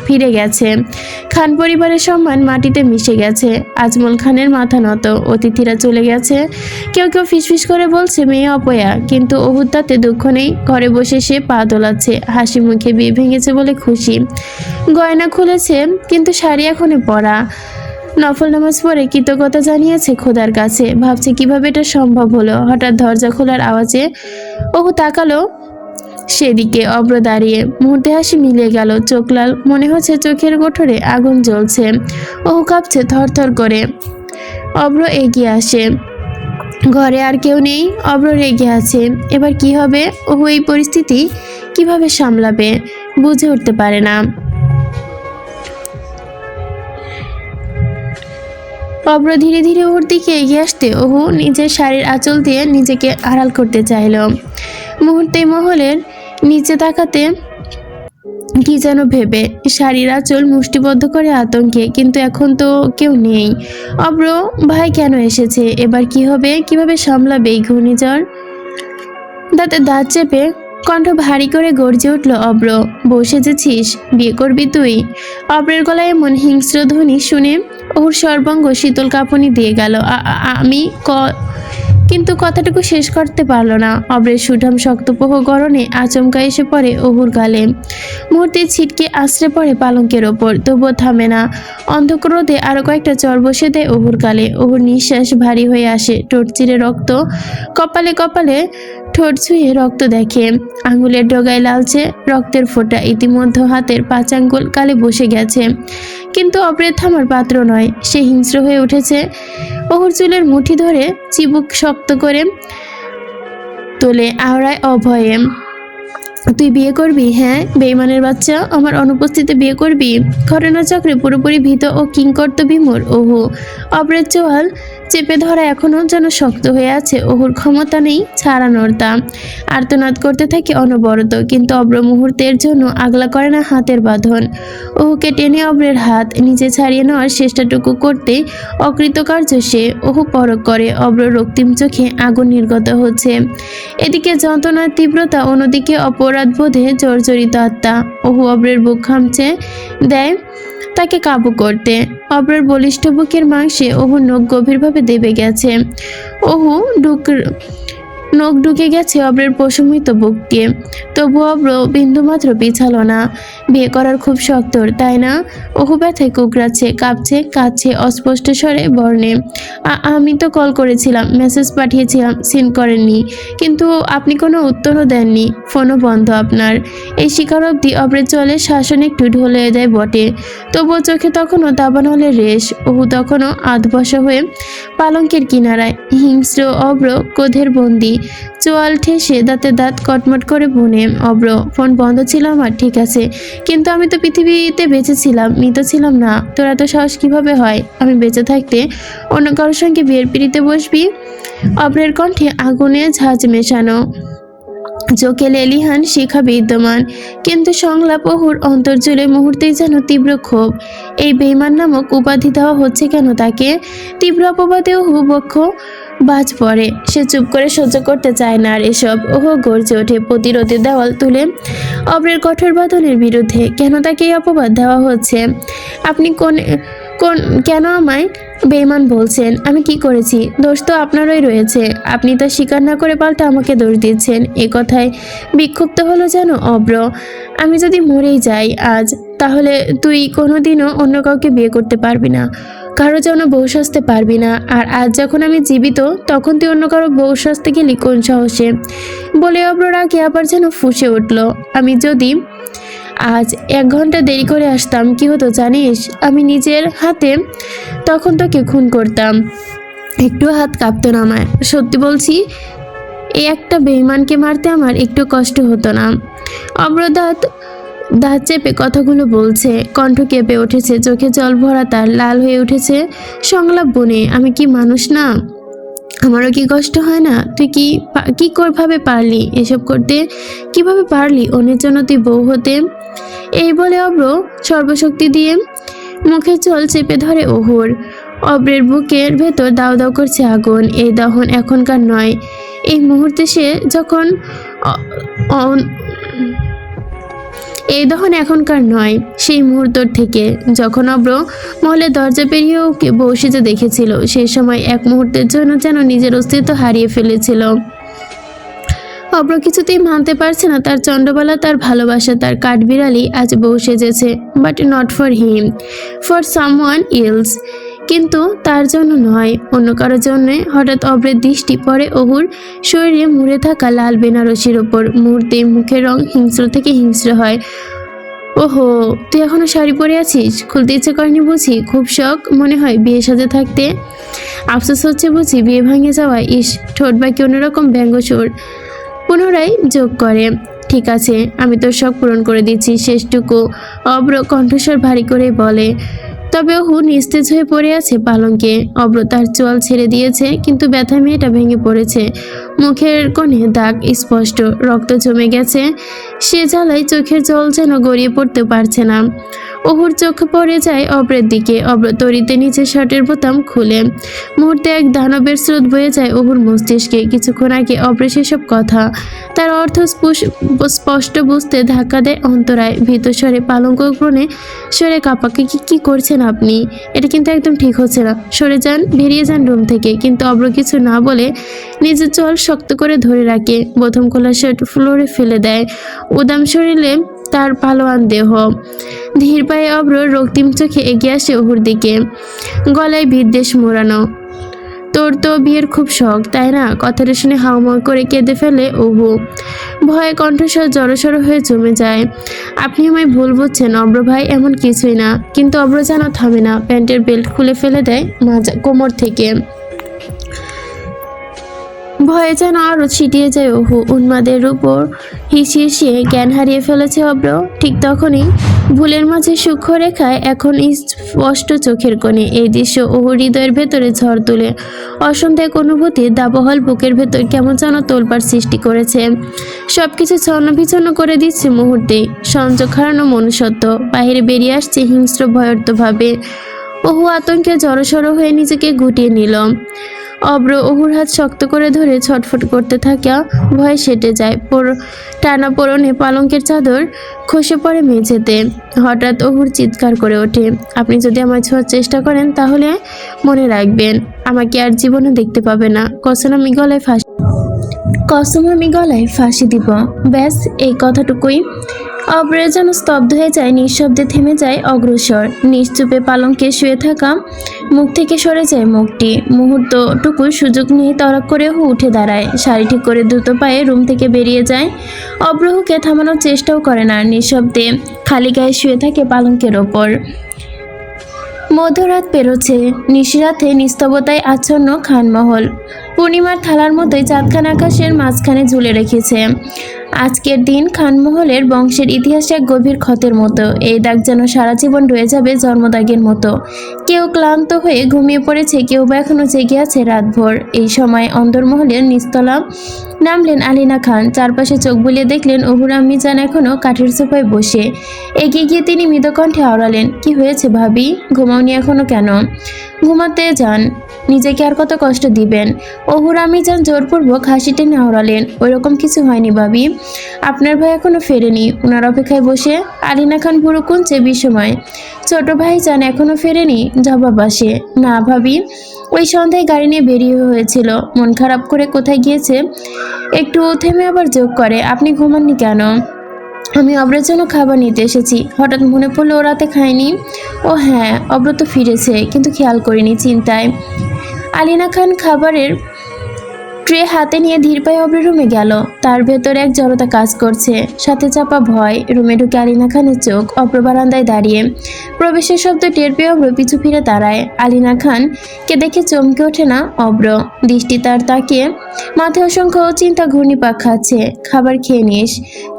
ফিরে গেছে। খান পরিবারের সম্মান মাটিতে মিশে গেছে। আজমল খানের মাথা নত। অতিথিরা চলে গেছে। কেউ কেউ ফিসফিস করে বলছে মেয়ে অপয়া, কিন্তু ওহুর তাতে দুঃখ নেই। ঘরে বসে সে পা দোলাচ্ছে, হাসি মুখে। বিয়ে ভেঙেছে বলে খুশি। গয়না খুলেছে, কিন্তু শাড়ি এখনো পরা। নফল নামাজ পড়ে কৃতজ্ঞতা জানিয়েছে খোদার কাছে। ভাবছে কিভাবে এটা সম্ভব হলো। হঠাৎ দরজা খোলার আওয়াজে ওহু তাকালো সেদিকে। অব্র দাঁড়িয়ে। মুহূর্তে হাসি মিলিয়ে গেল। চোখ লাল, মনে হচ্ছে চোখের কোঠরে আগুন জ্বলছে। ওহু কাঁপছে থরথর করে। অব্র এগিয়ে আসে। ঘরে আর কেউ নেই। অব্র রেগে আছে। এবার কি হবে? ওহু এই পরিস্থিতি কিভাবে সামলাবে বুঝে উঠতে পারে না। অব্র ধীরে ধীরে ওর দিকে এগিয়ে আসতে ওহু নিজের শাড়ির আঁচল দিয়ে নিজেকে আড়াল করতে চাইল। মুহূর্তে মহলের নিচে তাকাতে কি যেন ভেবে শাড়ির আঁচল মুষ্টিবদ্ধ করে আতঙ্কে। কিন্তু এখন তো কেউ নেই। অব্র ভাই কেন এসেছে? এবার কি হবে? কিভাবে সামলাবে এই ঘূর্ণিঝড়? দাঁতে দাঁত চেপে কণ্ঠ ভারী করে গর্জে উঠল অব্র। বউ সেজেছিস? বিয়ে করবি তুই? অব্রের গলায় এমন হিংস্র ধ্বনি শুনে ওর সর্বাঙ্গ শীতল কাঁপুনি দিয়ে গেল। আমি কিন্তু কথাটুকু শেষ করতে পারল না। অব্রের সুঠাম শক্তপোহ গরনে আচমকা এসে পড়ে ওহুর গালে। মুহূর্তে ছিটকে আশ্রে পড়ে পালঙ্কের ওপর। তবুও থামে না। অন্ধক্রোধে আরো কয়েকটা চর বসে দেয় ওহুর গালে। ওহুর নিঃশ্বাস ভারী হয়ে আসে। ঠোঁট চিরে রক্ত, কপালে কপালে ঠোঁট ছুঁয়ে রক্ত দেখে। আঙুলের ডগায় লালচে রক্তের ফোঁটা। ইতিমধ্যে হাতের 5 আঙ্গুল গালে বসে গেছে। কিন্তু অব্রের থামার পাত্র নয়। সে হিংস্র হয়ে উঠেছে। ওহুর চুলের মুঠি ধরে চিবুক শক্ত করে তোলে, আওড়ায় অভয়ে। তুই বিয়ে করবি? হ্যাঁ বেঈমানের বাচ্চা, আমার অনুপস্থিতিতে বিয়ে করবি? ঘটনাচক্রে পুরোপুরি ভীত ও কিংকর্তবিমূঢ় ওহু। অব্রের চোয়াল চেপে ধরা এখনো যেন শক্ত হয়ে আছে। ওহুর ক্ষমতা নেই ছাড়ানোর তা। আর্তনাদ করতে থাকে অনবরত, কিন্তু অব্র মুহূর্তের জন্য আগলা করে না হাতের বাঁধন। ওহুকে টেনে অব্রের হাত নিচে ছাড়িয়ে নেওয়ার চেষ্টাটুকু করতে অকৃতকার্য সে। ওহু পরক করে। অব্র রক্তিম চোখে আগুন নির্গত হচ্ছে। এদিকে যন্ত্রণার তীব্রতা, অন্যদিকে অপরাধ বোধে জর্জরিত আত্মা। ওহু অব্রের বুক খামচে দেয় তাকে কাবু করতে। অব্রের বলিষ্ঠ বুকের মাংসে ওহুর নখ গভীরভাবে দেবে গেছে। ওহু নখ ঢুকে গেছে অব্রের প্রশমিত বুক দিয়ে। তবু অব্র বিন্দুমাত্র পিছালো না। বিয়ে করার খুব শক্ত, তাই না? ওহু ব্যথায় কুকড়াচ্ছে, কাঁপছে, কাঁদছে অস্পষ্ট স্বরে বর্ণে। আমি তো কল করেছিলাম, মেসেজ পাঠিয়েছিলাম, সিন করেননি, কিন্তু আপনি কোনো উত্তরও দেননি, ফোনও বন্ধ আপনার। এই স্বীকারোক্তি অব্রের চলে শাসন একটু ঢলে দেয় বটে, তবুও চোখে তখনও দাবানলের রেশ। ওহু তখনও আধবসা হয়ে পালঙ্কের কিনারায়, হিংস্র অব্র ক্রোধের বন্দি, চোয়াল ঠেসে দাঁতে দাঁত কটমট করে বনে। অব্র, ফোন বন্ধ ছিল আমার, ঠিক আছে, কিন্তু আমি তো পৃথিবীতে বেঁচে ছিলাম, মৃত ছিলাম না। তোর এত সাহস কিভাবে হয় আমি বেঁচে থাকতে অন্য কারোর সঙ্গে বিয়ের পিড়িতে বসবি? অব্রের কণ্ঠে আগুনে ঝাঁজ মেশানো, চোখে লেলিহান শিখা বিদ্যমান, কিন্তু সংলাপ ওহুর অন্তর্জুড়ে মুহূর্তেই যেন তীব্র ক্ষোভ। এই বেঈমান নামক উপাধি দেওয়া হচ্ছে কেন তাকে? তীব্র অপবাদে ওহু বক্ষ বাজ পড়ে। সে চুপ করে সহ্য করতে চায় না আর এসব। ওহু গর্জে ওঠে, প্রতিরোধের দেওয়াল তুলে অব্রের কঠোর বাদনের বিরুদ্ধে। কেন তাকে এই অপবাদ দেওয়া হচ্ছে? আপনি কেন আমায় বেঈমান বলছেন? আমি কি করেছি? দোষ তো আপনারই রয়েছে, আপনি তা স্বীকার না করে পাল্টা আমাকে দোষ দিচ্ছেন। এ কথায় বিক্ষুব্ধ হলো যেন অব্র। আমি যদি মরেই যাই আজ, তাহলে তুই কোনোদিনও অন্য কাউকে বিয়ে করতে পারবি না, কারো যেন বউ সাজতে পারবি না। আর আজ যখন আমি জীবিত, তখন তুই অন্য কারো বউ সাজতে গেলি কোন সাহসে? বলে অব্র রাগে আবার যেন ফুঁসে উঠল। আমি যদি আজ 1 ঘন্টা দেরি করে আসতাম, কি হতো জানিস? আমি নিজের হাতে তখন তোকে খুন করতাম। একটু হাত কাঁপতো না আমার, সত্যি বলছি। এই একটা বেঈমানকে মারতে আমার একটু কষ্ট হতো না। অব্র দাঁত চেপে কথাগুলো বলছে, কণ্ঠ কেঁপে উঠেছে, চোখে জল ভরা, তার লাল হয়ে উঠেছে সংলাপ বনে। আমি কি মানুষ না? আমারও কি কষ্ট হয় না? তুই ভাবে পারলি এসব করতে? কিভাবে পারলি অন্যের জন্য তুই বউ হতে? এই বলে অব্র সর্বশক্তি দিয়ে মুখে জল চেপে ধরে ওহুর। অব্রের বুকের ভেতর দাউ দাউ করছে আগুন। এই দহন এখনকার নয়, এই মুহূর্তে সে যখন এই দহন এখনকার নয়, সেই মুহূর্তর থেকে যখন অব্র মহলের দরজা পেরিয়ে ওকে বউ সেজে দেখেছিল। সেই সময় এক মুহূর্তের জন্য যেন নিজের অস্তিত্ব হারিয়ে ফেলেছিল। অব্র কিছুতেই মানতে পারছে না তার চন্দ্রবালা, তার ভালোবাসা, তার কাঠবিড়ালি আজ বউ সেজেছে, but not for him, for someone else. কিন্তু তার জন্য নয়, অন্য কারোর জন্যে। হঠাৎ অব্রের দৃষ্টি পড়ে ওহুর শরীরে মুড়ে থাকা লাল বেনারসির ওপর। মুহূর্তে মুখের রং হিংস্র থেকে হিংস্র হয়। ওহো, তুই এখনো শাড়ি পরে আছিস? খুলতে ইচ্ছে করেনি বুঝি? খুব শখ মনে হয় বিয়ে সাজে থাকতে? আফসোস হচ্ছে বুঝি বিয়ে ভাঙে যাওয়া? ইস, ঠোঁট বাকি অন্যরকম ব্যঙ্গসুর পুনরায় যোগ করে। ঠিক আছে, আমি তোর শখ পূরণ করে দিচ্ছি, শেষটুকু। অব্র কণ্ঠস্বর ভারী করে বলে। তবে ওহু নিস্তেজ হয়ে পড়ে আছে পালঙ্কে। অব্র তার চোয়াল ছেড়ে দিয়েছে, কিন্তু ব্যথা মেয়েটা ভেঙে পড়েছে। মুখের কোণে দাগ স্পষ্ট, রক্ত জমে গেছে। সে জ্বালায় চোখের জল যেন গড়িয়ে পড়তে পারছে না। ওহুর চোখ পড়ে যায় অব্রের দিকে। অব্র তরিতে নিচে শার্টের বোতাম খুলে। মুহূর্তে এক দানবের স্রোত বয়ে যায় ওহুর মস্তিষ্কে। কিছুক্ষণ আগে অব্রের সেসব কথা, তার অর্থ স্পষ্ট বুঝতে ধাক্কা দেয় অন্তরায়। ভীত স্বরে পালঙ্ক কোণে সরে কাপাকে, কি করছেন আপনি? এটা কিন্তু একদম ঠিক হচ্ছে না, সরে যান, বেরিয়ে যান রুম থেকে। কিন্তু অব্র কিছু না বলে নিজের চোয়াল শক্ত করে ধরে রাখে। প্রথম খোলা শার্ট ফ্লোরে ফেলে দেয়। উদাম শরীরে তার পালোয়ান দেহ। ধীর পায়ে অব্র রক্তিম চোখে এগিয়ে আসে ওহুর দিকে, গলায় বিদ্বেষ মোড়ানো। তোর তো বিয়ের খুব শখ, তাই না? কথাটা শুনে হাউমাউ করে কেঁদে ফেলে ওহু। ভয়ে কণ্ঠস্বর জড়সড় হয়ে জমে যায়। আপনি আমায় ভুল বুঝছেন অব্র ভাই, এমন কিছুই না। কিন্তু অব্র যেন থামে না, প্যান্টের বেল্ট খুলে ফেলে দেয় কোমর থেকে। ভয়ে যেন আরো ছিটিয়ে যায় ওহু। উন্মাদের উপর হিসিয়ে জ্ঞান হারিয়ে ফেলেছে অব্র। ঠিক তখনই ভুলের মাঝে সূক্ষ্ম রেখায় এখন স্পষ্ট চোখের কোণে এই দৃশ্য ওহু হৃদয়ের ভেতরে ঝড় তুলে। অসন্দেহ অনুভূতি দাবহল বুকের ভেতর কেমন যেন তোলপাড় সৃষ্টি করেছে। সবকিছু ছন্ন বিছন্ন করে দিচ্ছে মুহূর্তে। সংযোগ হারানো মনুষ্যত্ব বাহিরে বেরিয়ে আসছে হিংস্র ভয়ার্থভাবে। ওহু আতঙ্কে জড়সড় হয়ে নিজেকে গুটিয়ে নিল। অব্র ওহুর হাত শক্ত করে ধরে ছটফট করতে থাকা ভয়ে সেটে যায়। টানা পরনে পালঙ্কের চাদর খসে পড়ে মেঝেতে। হঠাৎ ওহুর চিৎকার করে ওঠে, আপনি যদি আমায় ছোঁয়ার চেষ্টা করেন তাহলে মনে রাখবেন আমাকে আর জীবনে দেখতে পাবে না। কসম, আমি কসম আমি গলায় ফাঁসি দিব। ব্যাস এই কথাটুকুই। অব্রয় যেন স্তব্ধ হয়ে যায়, নিঃশব্দে থেমে যায় অগ্রসর। নিশ্চুপে পালঙ্কে শুয়ে থাকা, মুখ থেকে সরে যায় মুখটি। মুহূর্তটুকু সুযোগ নিয়ে তড়াক করে উঠে দাঁড়ায়, শাড়ি ঠিক করে দ্রুত পায়ে রুম থেকে বেরিয়ে যায়। অব্রহুকে থামানোর চেষ্টাও করে না, নিঃশব্দে খালি গায়ে শুয়ে থাকে পালঙ্কের ওপর। মধ্যরাত পেরোচ্ছে, নিশিরাতে নিস্তবতায় আচ্ছন্ন খানমহল পূর্ণিমার থালার মতোই চাঁদখান আকাশের মাঝখানে ঝুলে রেখেছে। আজকের দিন খানমহলের বংশের ইতিহাসে এক গভীর ক্ষতের মতো। এই দাগ যেন সারা জীবন রয়ে যাবে জন্মদাগের মতো। কেউ ক্লান্ত হয়ে ঘুমিয়ে পড়েছে, কেউ বা এখনো জেগে আছে রাতভর। এই সময় অন্দরমহলের নিস্তলা নামলেন আলিনা খান। চারপাশে চোখ বুলিয়ে দেখলেন অহুর আম্মি যান এখনো কাঠের সোফায় বসে। এগিয়ে গিয়ে তিনি মৃদকণ্ঠে আওড়ালেন, কি হয়েছে ভাবি? ঘুমাওনি এখনো কেন? ঘুমাতে যান, নিজেকে আর কত কষ্ট দিবেন? অহুর আম্মি যান জোরপূর্বক হাসি টেনে আওড়ালেন, ওইরকম কিছু হয়নি ভাবি, আপনার ভাই এখনো ফেরেনি, ওনার অপেক্ষায় বসে। আলিনা খান পুরো কুঞ্চে বিস্ময়। ছোট ভাই যান এখনো ফেরেনি? জবাব আসে, না ভাবি, ওই সন্ধ্যায় গাড়ি নিয়ে বেরিয়ে হয়েছিল, মন খারাপ করে কোথায় গিয়েছে। একটু থেমে আবার যোগ করে, আপনি ঘুমাননি কেন? আমি অব্রের জন্য খাবার নিতে এসেছি, হঠাৎ মনে পড়লো ও রাতে খায়নি। ও হ্যাঁ, অব্র তো ফিরেছে, কিন্তু খেয়াল করিনি, চিন্তায়। আলিনা খান খাবারের ট্রে হাতে নিয়ে ধীর পায়ে অব্রের রুমে গেল। তার ভেতরে এক জড়তা কাজ করছে, সাথে চাপা ভয়। রুমে ঢুকে আলিনা খানের চোখ অব্র বারান্দায় দাঁড়িয়ে। প্রবেশের শব্দ টের পেয়ে অব্র পিছু ফিরে দাঁড়ায়। আলিনা খানকে দেখে চমকে ওঠে না অব্র, দৃষ্টি তার তাকিয়ে। মাথায় অসংখ্য চিন্তা ঘূর্ণিপাক খাচ্ছে। খাবার খেয়ে নিস।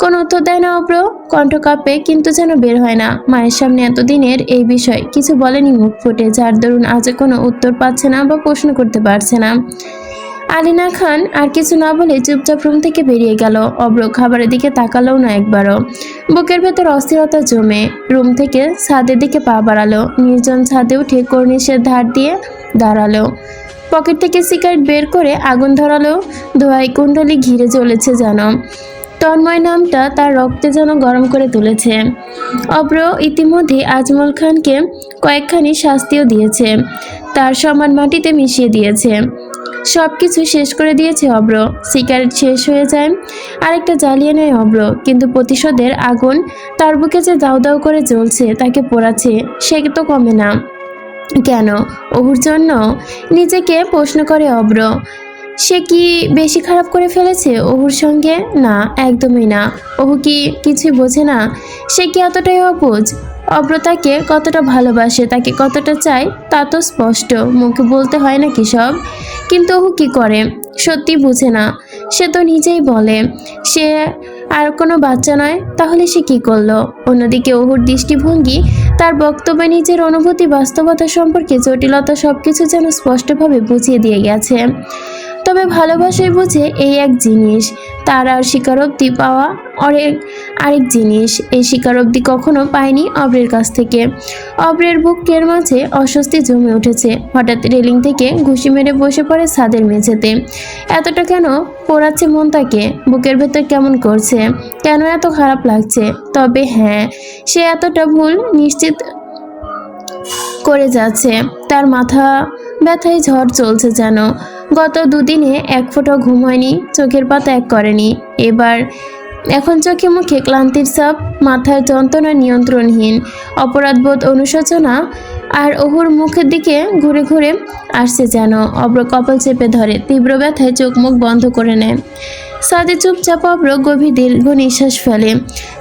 কোনো উত্তর দেয় না অব্র, কণ্ঠ কাঁপে, কিন্তু যেন বের হয় না। মায়ের সামনে এতদিনের এই বিষয় কিছু বলেনি মুখ ফুটে, যার দরুন আজ কোনো উত্তর পাচ্ছে না বা প্রশ্ন করতে পারছে না। আলিনা খান আর কিছু না বলে চুপচাপ রুম থেকে বেরিয়ে গেল। অব্র খাবারের দিকে তাকালো না একবারও। বুকের ভেতর অস্থিরতা জমে রুম থেকে ছাদের দিকে পা বাড়ালো। নির্জন ছাদে উঠে কর্নিশের ধার দিয়ে দাঁড়ালো। পকেট থেকে সিগারেট বের করে আগুন ধরালো। ধোঁয়ায় কুণ্ডলি ঘিরে জ্বলেছে যেন। তন্ময় নামটা তার রক্তে যেন গরম করে তুলেছে। অব্র ইতিমধ্যে আজমল খানকে কয়েকখানি শাস্তিও দিয়েছে, তার সম্মান মাটিতে মিশিয়ে দিয়েছে। সব কিছু শেষ করে দিয়েছে অব্র। সিগারেট শেষ হয়ে যায়, আরেকটা জ্বালিয়ে নেয় অব্র, কিন্তু প্রতিশোধের আগুন তার বুকে যে দাউ দাউ করে জ্বলছে, তাকে পোড়াচ্ছে, সে তো কমে না কেন? অহুর জন্য? নিজেকে প্রশ্ন করে অব্র। সে কি বেশি খারাপ করে ফেলেছে অহুর সঙ্গে? না, একদমই না। অহু কি কিছুই বোঝে না? সে কি এতটাই অবুঝ? অব্র তাকে কতটা ভালোবাসে, তাকে কতটা চায়, তা তো স্পষ্ট, মুখে বলতে হয় না কি সব? কিন্তু অহু কি করে? সত্যি বুঝে না। সে তো নিজেই বলে সে আর কোনো বাচ্চা নয়, তাহলে সে কি করলো? অন্যদিকে অহুর দৃষ্টিভঙ্গি, তার বক্তব্যে নিজের অনুভূতি, বাস্তবতা সম্পর্কে জটিলতা সবকিছু যেন স্পষ্টভাবে বুঝিয়ে দিয়ে গেছে। তবে ভালোবাসায় বুঝে এই এক জিনিস, তার আর স্বীকারোক্তি পাওয়া আরেক জিনিস। এই স্বীকারোক্তি কখনো পায়নি অব্রের কাছ থেকে। অব্রের বুকের মাঝে অস্বস্তি জমে উঠেছে। হঠাৎ রেলিং থেকে ঘুষি মেরে বসে পড়ে ছাদের মেঝেতে। এতটা কেন পোড়াচ্ছে মন তাকে? বুকের ভেতর কেমন করছে, কেন এত খারাপ লাগছে? তবে হ্যাঁ, সে এতটা ভুল নিশ্চিত করে যাচ্ছে। তার মাথা ব্যথায় ঝড় চলছে যেন। গত দুদিনে এক ফোঁটা ঘুম হয়নি, চোখের পাতা এক করেনি। এখন চোখে মুখে ক্লান্তির ছাপ, মাথার যন্ত্রণা নিয়ন্ত্রণহীন, অপরাধবোধ, অনুশোচনা। আর অহুর মুখের দিকে ঘুরে ঘুরে আসছে যেন। অব্র কপাল চেপে ধরে, তীব্র ব্যথায় চোখ মুখ বন্ধ করে নেয়। সাদে চুপচাপ অব্র গভীর দীর্ঘ নিঃশ্বাস ফেলে।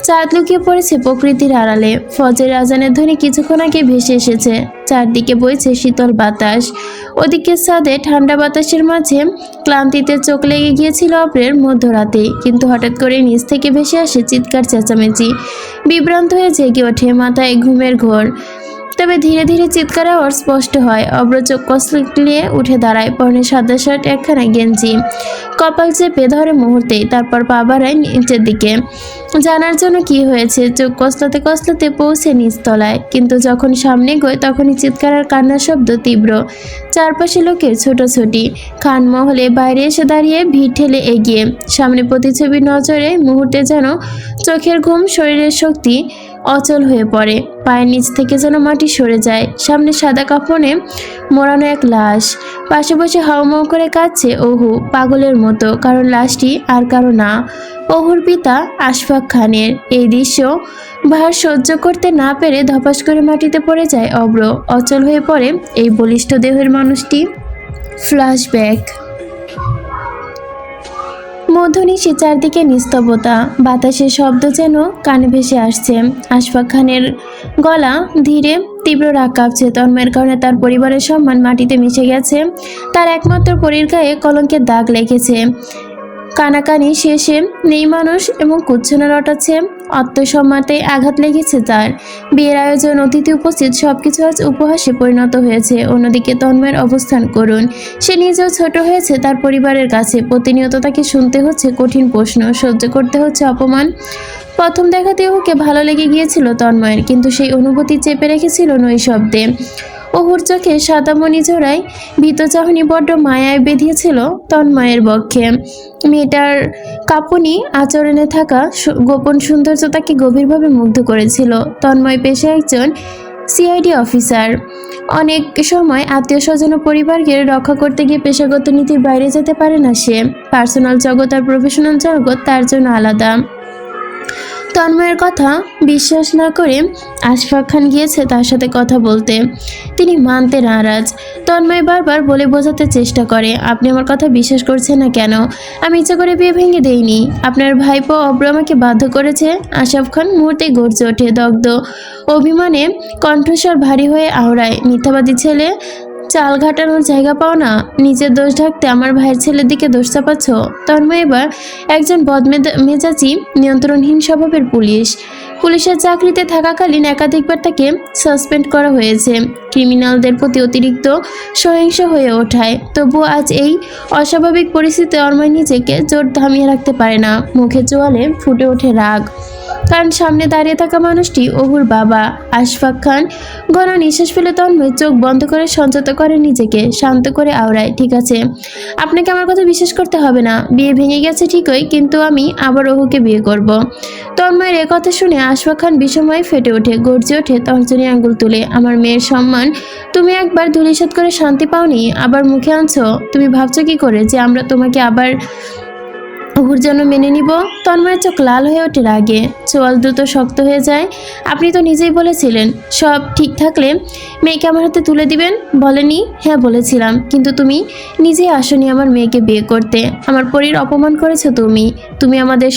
চাঁদ লুকিয়ে পড়েছে প্রকৃতির আড়ালে। ফজরের আজানের ধ্বনি কিছুক্ষণ আগে ভেসে এসেছে। চারদিকে বইছে শীতল বাতাস। ওদিকে ছাদে ঠান্ডা বাতাসের মাঝে ক্লান্তিতে চোখ লেগে গিয়েছিল অব্রের মধ্যরাতে। কিন্তু হঠাৎ করে নিচ থেকে ভেসে আসে চিৎকার, চেঁচামেচি। বিভ্রান্ত হয়ে জেগে ওঠে, মাথায় ঘুমের ঘোর। তবে ধীরে ধীরে চিৎকার আওয়াজ স্পষ্ট হয়। অব্র চোখ কসলিয়ে উঠে দাঁড়ায়। পরনে সাদা শার্ট, একখানা গেঞ্জি। কপাল চেপে ধরে মুহূর্তেই, তারপর পা বাড়ায় নিচের দিকে, জানার জন্য কি হয়েছে। চোখ কসলাতে কসলাতে পৌঁছে নিচতলায়। কিন্তু যখন সামনে গয়, তখনই চিৎকার আর কান্নার শব্দ তীব্র। চারপাশে লোকের ছোটাছুটি। খানমহলে বাইরে এসে দাঁড়িয়ে ভিড় ঠেলে এগিয়ে। সামনে প্রতিছবি নজরে মুহূর্তে যেন চোখের ঘুম, শরীরের শক্তি অচল হয়ে পড়ে। পায়ের নিচ থেকে যেন মাটি সরে যায়। সামনে সাদা কাফনে মোড়ানো এক লাশ, পাশে বসে হাউমাউ করে কাঁদছে অহু পাগলের মতো, কারণ লাশটি আর কারো না, অহুর পিতা আশফাক খানের। এই দৃশ্য ভার সহ্য করতে না পেরে ধপাস করে মাটিতে পড়ে যায় অব্র, অচল হয়ে পড়ে এই বলিষ্ঠ দেহের মানুষটি। ফ্ল্যাশব্যাক। মধ্যনিশি, চারদিকে নিস্তব্ধতা, বাতাসের শব্দ যেন কানে ভেসে আসছে। আশফাক খানের গলা ধীরে তীব্র রাগ কাঁপছে। তন্ময়ের কারণে তার পরিবারের সম্মান মাটিতে মিশে গেছে, তার একমাত্র পরীর গায়ে কলঙ্কের দাগ লেগেছে। কানাকানি শেষে নেই মানুষ এবং কুচ্ছনা রটাচ্ছে, আত্মসম্মাতে আঘাত লেগেছে তার। বিয়ের আয়োজন, অতিথি উপস্থিত, সবকিছু আজ উপহাসে পরিণত হয়েছে। অন্যদিকে তন্ময়ের অবস্থান করুন, সে নিজেও ছোট হয়েছে তার পরিবারের কাছে। প্রতিনিয়ত তাকে শুনতে হচ্ছে কঠিন প্রশ্ন, সহ্য করতে হচ্ছে অপমান। প্রথম দেখাতে ওকে ভালো লেগে গিয়েছিল তন্ময়ের, কিন্তু সেই অনুভূতি চেপে রেখেছিল নৈশব্দে। অহুর চোখে সাদা মণি জোড়ায় ভীত চাহনি বড্ড মায়ায় বেঁধিয়েছিল তন্ময়ের বক্ষে। মেয়েটার কাঁপুনি আচরণে থাকা গোপন সৌন্দর্য তাকে গভীরভাবে মুগ্ধ করেছিল। তন্ময় পেশায় একজন সিআইডি অফিসার। অনেক সময় আত্মীয় স্বজন ও পরিবারকে রক্ষা করতে গিয়ে পেশাগত নীতির বাইরে যেতে পারে না সে। পার্সোনাল জগৎ আর প্রফেশনাল জগৎ তার জন্য আলাদা। তন্ময়ের কথা বিশ্বাস না করে আশফাক খান গিয়েছে তার সাথে কথা বলতে। তিনি মানতে নারাজ। তন্ময় বারবার বলে বোঝাতে চেষ্টা করে, আপনি আমার কথা বিশ্বাস করছেন না কেন? আমি ইচ্ছা করে বিয়ে ভেঙে দেইনি, আপনার ভাইপো অব্র আমাকে বাধ্য করেছে। আশফাক খান মুহূর্তে গর্জে ওঠে, দগ্ধ অভিমানে কণ্ঠস্বর ভারী হয়ে আওড়ায়, মিথ্যাবাদী ছেলে, চাল ঘাটানোর জায়গা পাও না, নিজের দোষ ঢাকতে আমার ভাইয়ের ছেলের দিকে দোষ চাপাচ্ছ। তন্ময় এবার একজন মেজাজি নিয়ন্ত্রণহীন স্বভাবের পুলিশের চাকরিতে থাকাকালীন একাধিকবার তাকে সাসপেন্ড করা হয়েছে ক্রিমিনালদের প্রতি অতিরিক্ত সহিংস হয়ে ওঠায়। তবুও আজ এই অস্বাভাবিক পরিস্থিতিতে তন্ময় নিজেকে জোর থামিয়ে রাখতে পারে না। মুখে চোয়ালে ফুটে ওঠে রাগ, কারণ সামনে দাঁড়িয়ে থাকা মানুষটি অহুর বাবা আশফাক খান। ঘন নিঃশ্বাস ফেলে তন্ময় চোখ বন্ধ করে সংযত করে নিজেকে, শান্ত করে আওড়ায়, ঠিক আছে, আপনাকে আমার কথা বিশ্বাস করতে হবে না। বিয়ে ভেঙে গেছে ঠিকই, কিন্তু আমি আবার অহুকে বিয়ে করব। তন্ময়ের এ কথা শুনে আশফাক খান বিষময়ে ফেটে ওঠে, গর্জে ওঠে তর্জনী আঙ্গুল তুলে, আমার মেয়ের সম্মান তুমি একবার ধূলিসাৎ করে শান্তি পাওনি, আবার মুখে আনছো? তুমি ভাবছো কি করে যে আমরা তোমাকে আবার অহুর জন্য মেনে নিব? তন্ময়ের চোখ লাল হয়ে ওঠে রাগে, চোয়াল দ্রুত শক্ত হয়ে যায়। আপনি তো নিজেই বলেছিলেন সব ঠিক থাকলে মেয়েকে আমার হাতে তুলে দিবেন, বলেনি? হ্যাঁ বলেছিলাম, কিন্তু তুমি নিজেই আসনি আমার মেয়েকে বিয়ে করতে। আমার পরীর অপমান করেছো তুমি আমাদের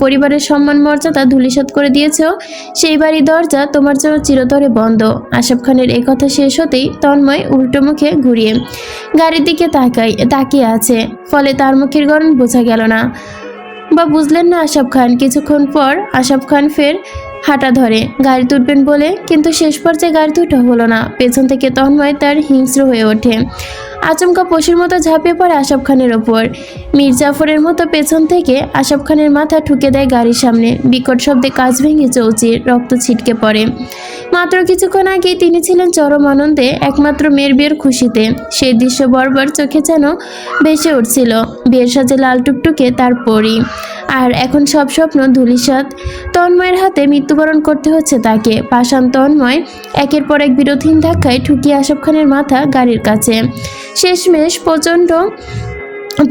পরিবারের সম্মান মর্যাদা ধূলিসাৎ করে দিয়েছো। সেই বাড়ির দরজা তোমার জন্য চিরতরে বন্ধ। আশফাক খানের এই কথা শেষ হতেই তন্ময় উল্টো মুখে ঘুরিয়ে গাড়ির দিকে তাকিয়ে আছে, ফলে তার মুখের গড়ন বোঝা গেল না বা বুঝলেন না আশফাক খান। কিছুক্ষণ পর আশফাক খান ফের হাঁটা ধরে গাড়ি তুলবেন বলে, কিন্তু শেষ পর্যায়ে গাড়ি তুটা হলো না। পেছন থেকে তন্ময় তার হিংস্র হয়ে ওঠে, আচমকা পশুর মতো ঝাঁপিয়ে পড়ে আশফাক খানের ওপর। মীর জাফরের মতো পেছন থেকে আশফাক খানের মাথা ঠুকে দেয় গাড়ির সামনে। বিকট শব্দে কাঁচ ভেঙে চৌচির, রক্ত ছিটকে পড়ে। মাত্র কিছুক্ষণ আগে তিনি ছিলেন চরম আনন্দে, একমাত্র মেয়ের বিয়ের খুশিতে। সেই দৃশ্য বর্বর চোখে যেন ভেসে উঠছিল। বিয়ের সাজে লাল টুকটুকে তার পরী, আর এখন সব স্বপ্ন ধূলিসাৎ। তন্ময়ের হাতে মৃত্যুবরণ করতে হচ্ছে তাকে। পাষাণ তন্ময় একের পর এক বিরোধহীন ধাক্কায় ঠুকিয়ে আশফাক খানের মাথা গাড়ির কাছে। শেষমেশ প্রচণ্ড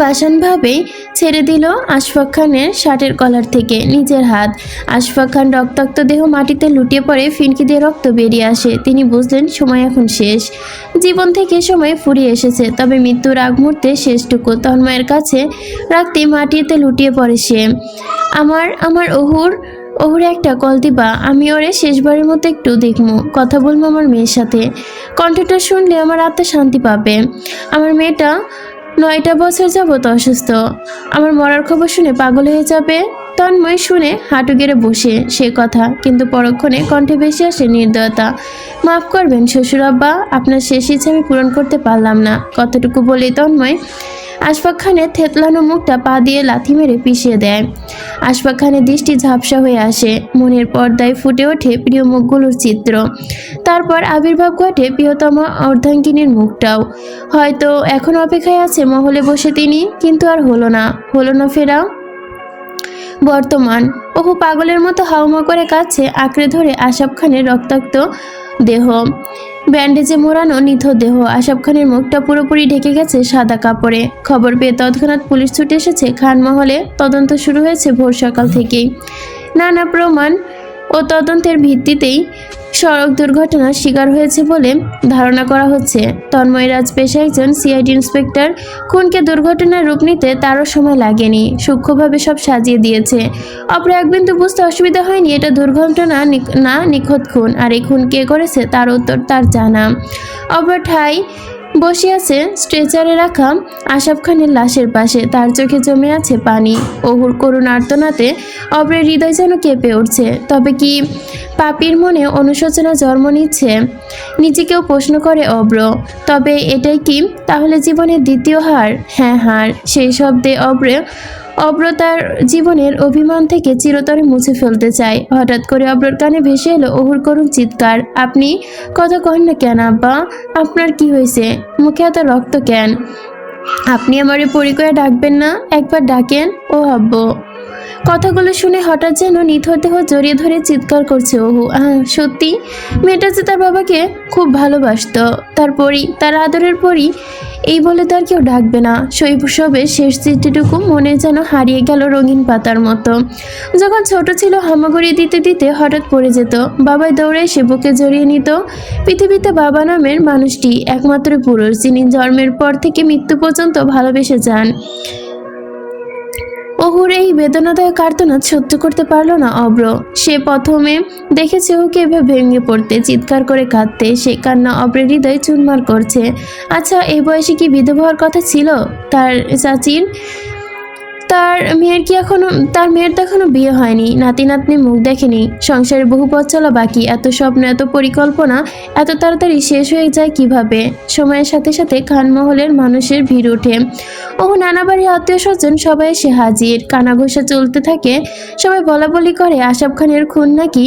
পাষাণভাবেই ছেড়ে দিল আশফাক খানের শার্টের কলার থেকে নিজের হাত। আশফাক খান রক্তাক্ত দেহ মাটিতে লুটিয়ে পড়ে, ফিনকি দিয়ে রক্ত বেরিয়ে আসে। তিনি বুঝলেন সময় এখন শেষ, জীবন থেকে সময় ফুরিয়ে এসেছে। তবে মৃত্যুর আগ মুহূর্তে শেষটুকু তন্ময়ের কাছে রাখতে মাটিতে লুটিয়ে পড়ে সে। আমার অহুর একটা কল দিবা, আমি ওরে শেষবারের মতো একটু দেখবো, কথা বলবো আমার মেয়ের সাথে। কণ্ঠটা শুনলে আমার আত্মা শান্তি পাবে। আমার মেয়েটা 9টা বছর যাবত অসুস্থ, আমার মরার খবর শুনে পাগল হয়ে যাবে। তন্ময় শুনে হাঁটু গেড়ে বসে সে কথা, কিন্তু পরক্ষণে কণ্ঠে ভেসে আসে নির্দয়তা। মাফ করবেন শ্বশুর আব্বা, আপনার শেষ ইচ্ছে আমি পূরণ করতে পারলাম না। কতটুকু বলেই তন্ময় আশফাক খানের থেতলানো মুখটা পা দিয়ে লাথি মেরে পিষিয়ে দেয়। আশফাক খানের দৃষ্টি ঝাপসা হয়ে আসে, মনের পর্দায় ফুটে ওঠে প্রিয় মুখগুলোর চিত্র। তারপর আবির্ভাব ঘটে প্রিয়তম অর্ধাঙ্গিনীর মুখটাও। হয়তো এখন অপেক্ষায় আছে মহলে বসে তিনি, কিন্তু আর হলো না ফেরা। বর্তমান। ওহু পাগলের মতো হাউমা করে কাছে আঁকড়ে ধরে আশাব খানের রক্তাক্ত দেহ, ব্যান্ডেজে মোড়ানো নিথর দেহ। আশাব খানের মুখটা পুরোপুরি ঢেকে গেছে সাদা কাপড়ে। খবর পেয়ে তৎক্ষণাৎ পুলিশ ছুটে এসেছে খানমহলে। তদন্ত শুরু হয়েছে ভোর সকাল থেকেই। নানা প্রমাণ ও তদন্তের ভিত্তিতেই সড়ক দুর্ঘটনার শিকার হয়েছে বলে ধারণা করা হচ্ছে। তন্ময় রাজ পেশায় একজন সিআইডি ইন্সপেক্টর। খুনকে দুর্ঘটনার রূপ নিতে তারও সময় লাগেনি, সূক্ষ্মভাবে সব সাজিয়ে দিয়েছে। অপর এক বিন্দু বুঝতে অসুবিধা হয়নি এটা দুর্ঘটনা না নিখুঁত খুন। আর এই খুন কে করেছে তার উত্তর তার জানা। অপর ঠাই বসে আছে স্ট্রেচারে রাখা আশাব খানের লাশের পাশে। তার চোখে জমে আছে পানি। অহুর করুণ আর্তনাতে অব্রের হৃদয় যেন কেঁপে উঠছে। তবে কি পাপির মনে অনুশোচনা জন্ম নিচ্ছে? নিজেকেও প্রশ্ন করে অব্র। তবে এটাই কি তাহলে জীবনের দ্বিতীয় হার? হ্যাঁ, হার। সেই শব্দে অব্র তার জীবনের অভিমান থেকে চিরতরে মুছে ফেলতে চায়। হঠাৎ করে অব্রর কানে ভেসে এলো অহুর করুণ চিৎকার। আপনি কথা কন না কেন আব্বা? আপনার কি হয়েছে? মুখে এত রক্ত কেন? আপনি আমারে পরিকয়ে ডাকবেন না? একবার ডাকেন। ও আব্বু। কথাগুলো শুনে হঠাৎ যেন নিথর দেহ জড়িয়ে ধরে চিৎকার করছে ওহু। সত্যি মেয়েটা যে তার বাবাকে খুব ভালোবাসতো, তার আদরের পরি। এই বলে তার কেউ ডাকবে না। শৈশবের শেষ চিঠিটুকু মনে যেন হারিয়ে গেল রঙিন পাতার মতো। যখন ছোট ছিল হামাগুড়ি দিতে দিতে হঠাৎ পড়ে যেত। বাবাই দৌড়ে এসে বুকে জড়িয়ে নিত। পৃথিবীতে বাবা নামের মানুষটি একমাত্র পুরুষ যিনি জন্মের পর থেকে মৃত্যু পর্যন্ত ভালোবেসে যান। অহুর এই বেদনাদায়ক আর্তনাদ সহ্য করতে পারল না অব্র। সে প্রথমে দেখেছে ওকে এভাবে ভেঙে পড়তে, চিৎকার করে কাঁদতে। সে কান্না অব্রের হৃদয় চুরমার করছে। আচ্ছা, এই বয়সে কি বিধবা হওয়ার কথা ছিল তার চাচির? তার মেয়ের তো এখনো বিয়ে হয়নি, নাতি নাতনি মুখ দেখেনি। সংসারে বহু পথ চলা বাকি। এত স্বপ্ন, এত পরিকল্পনা এত তাড়াতাড়ি শেষ হয়ে যায় কিভাবে? সময়ের সাথে সাথে খানমহলের মানুষের ভিড় ওঠে। ওহু নানা বাড়ির আত্মীয় স্বজন সবাই এসে হাজির। কানাঘোষা চলতে থাকে। সবাই বলাবলি করে আশাব খানের খুন নাকি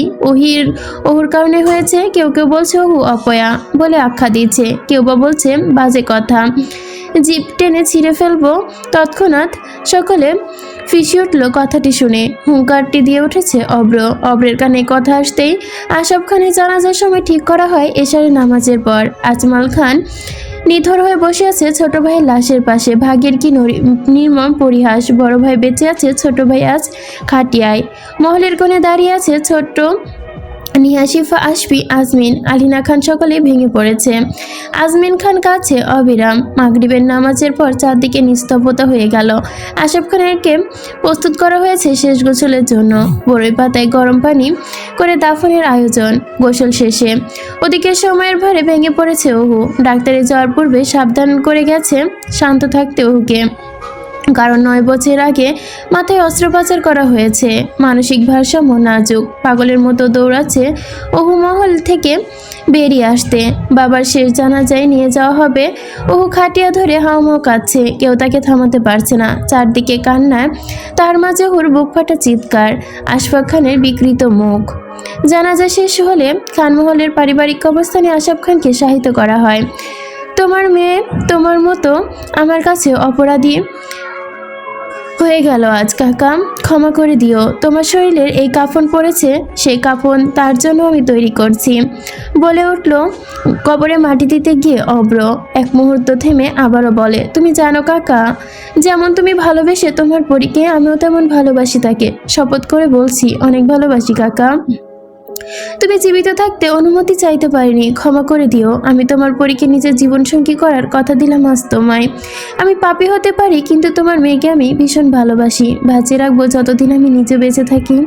ওহুর কারণে হয়েছে। কেউ কেউ বলছে ওহু অপয়া বলে আখ্যা দিচ্ছে, কেউ বা বলছে বাজে কথা, জিপ টেনে ছিঁড়ে ফেলবো। তৎক্ষণাৎ সকলে ফিসে উঠল কথাটি শুনে। হুঙ্কারটি দিয়ে উঠেছে অব্রের কানে কথা আসতেই আশাব খানের জানাজার সময় ঠিক করা হয় এশারের নামাজের পর। আজমাল খান নিথর হয়ে বসে আছে ছোট ভাইয়ের লাশের পাশে। ভাগ্যের কি নির্মম পরিহাস! বড় ভাই বেঁচে আছে, ছোট ভাই আজ খাটিয়ায়। মহলের কোণে দাঁড়িয়ে আছে ছোট্ট নিহাসিফা, আশফি, আজমিন, আলিনা খান। সকলে ভেঙে পড়েছে। আজমিন খান কাছে অবিরাম। মাগরিবের নামাজের পর চারদিকে নিস্তব্ধতা হয়ে গেল। আশাব খানেরকে প্রস্তুত করা হয়েছে শেষ গোসলের জন্য। বড়ই পাতায় গরম পানি করে দাফনের আয়োজন। গোসল শেষে ওদিকে সময়ের ভারে ভেঙে পড়েছে ওহু। ডাক্তারে যাওয়ার পূর্বে সাবধান করে গেছে শান্ত থাকতে ওহুকে। কারণ 9 বছর আগে মাথায় অস্ত্রোপচার করা হয়েছে। মানসিক ভারসাম্য নাজুক। পাগলের মতো দৌড়াচ্ছে ওহু মহল থেকে বেরিয়ে আসতে। বাবার শেষ জানাজায় নিয়ে যাওয়া হবে। ওহু খাটিয়া ধরে হাউমাউ কাঁদছে। কেউ তাকে থামাতে পারছে না। চারদিকে কান্নায়, তার মাঝে ওহুর বুক ফাটা চিৎকার, আশফাক খানের বিকৃত মুখ। জানাজা শেষ হলে খানমহলের পারিবারিক কবরস্থানে আশাব খানকে শায়িত করা হয়। তোমার মেয়ে তোমার মতো আমার কাছে অপরাধী হয়ে গেল আজ। কাকা, ক্ষমা করে দিও। তোমার শরীরের এই কাফন পড়েছে, সেই কাফন তার জন্য আমি তৈরি করছি বলে উঠল কবরে মাটি দিতে গিয়ে অব্র। এক মুহূর্ত থেমে আবারও বলে, তুমি জানো কাকা, যেমন তুমি ভালোবেসে তোমার পরীকে আমিও তেমন ভালোবাসি তাকে। শপথ করে বলছি, অনেক ভালোবাসি কাকা। তুমি জীবিত থাকতে অনুমতি চাইতে পারিনি, ক্ষমা করে দিও। আমি তোমার পরীকে নিজের জীবনসঙ্গী করার কথা দিলাম আজ তোমায়। আমি পাপী হতে পারি, কিন্তু তোমার মেয়েকে আমি ভীষণ ভালোবাসি, বাঁচিয়ে রাখবো যতদিন আমি নিজে বেঁচে থাকি।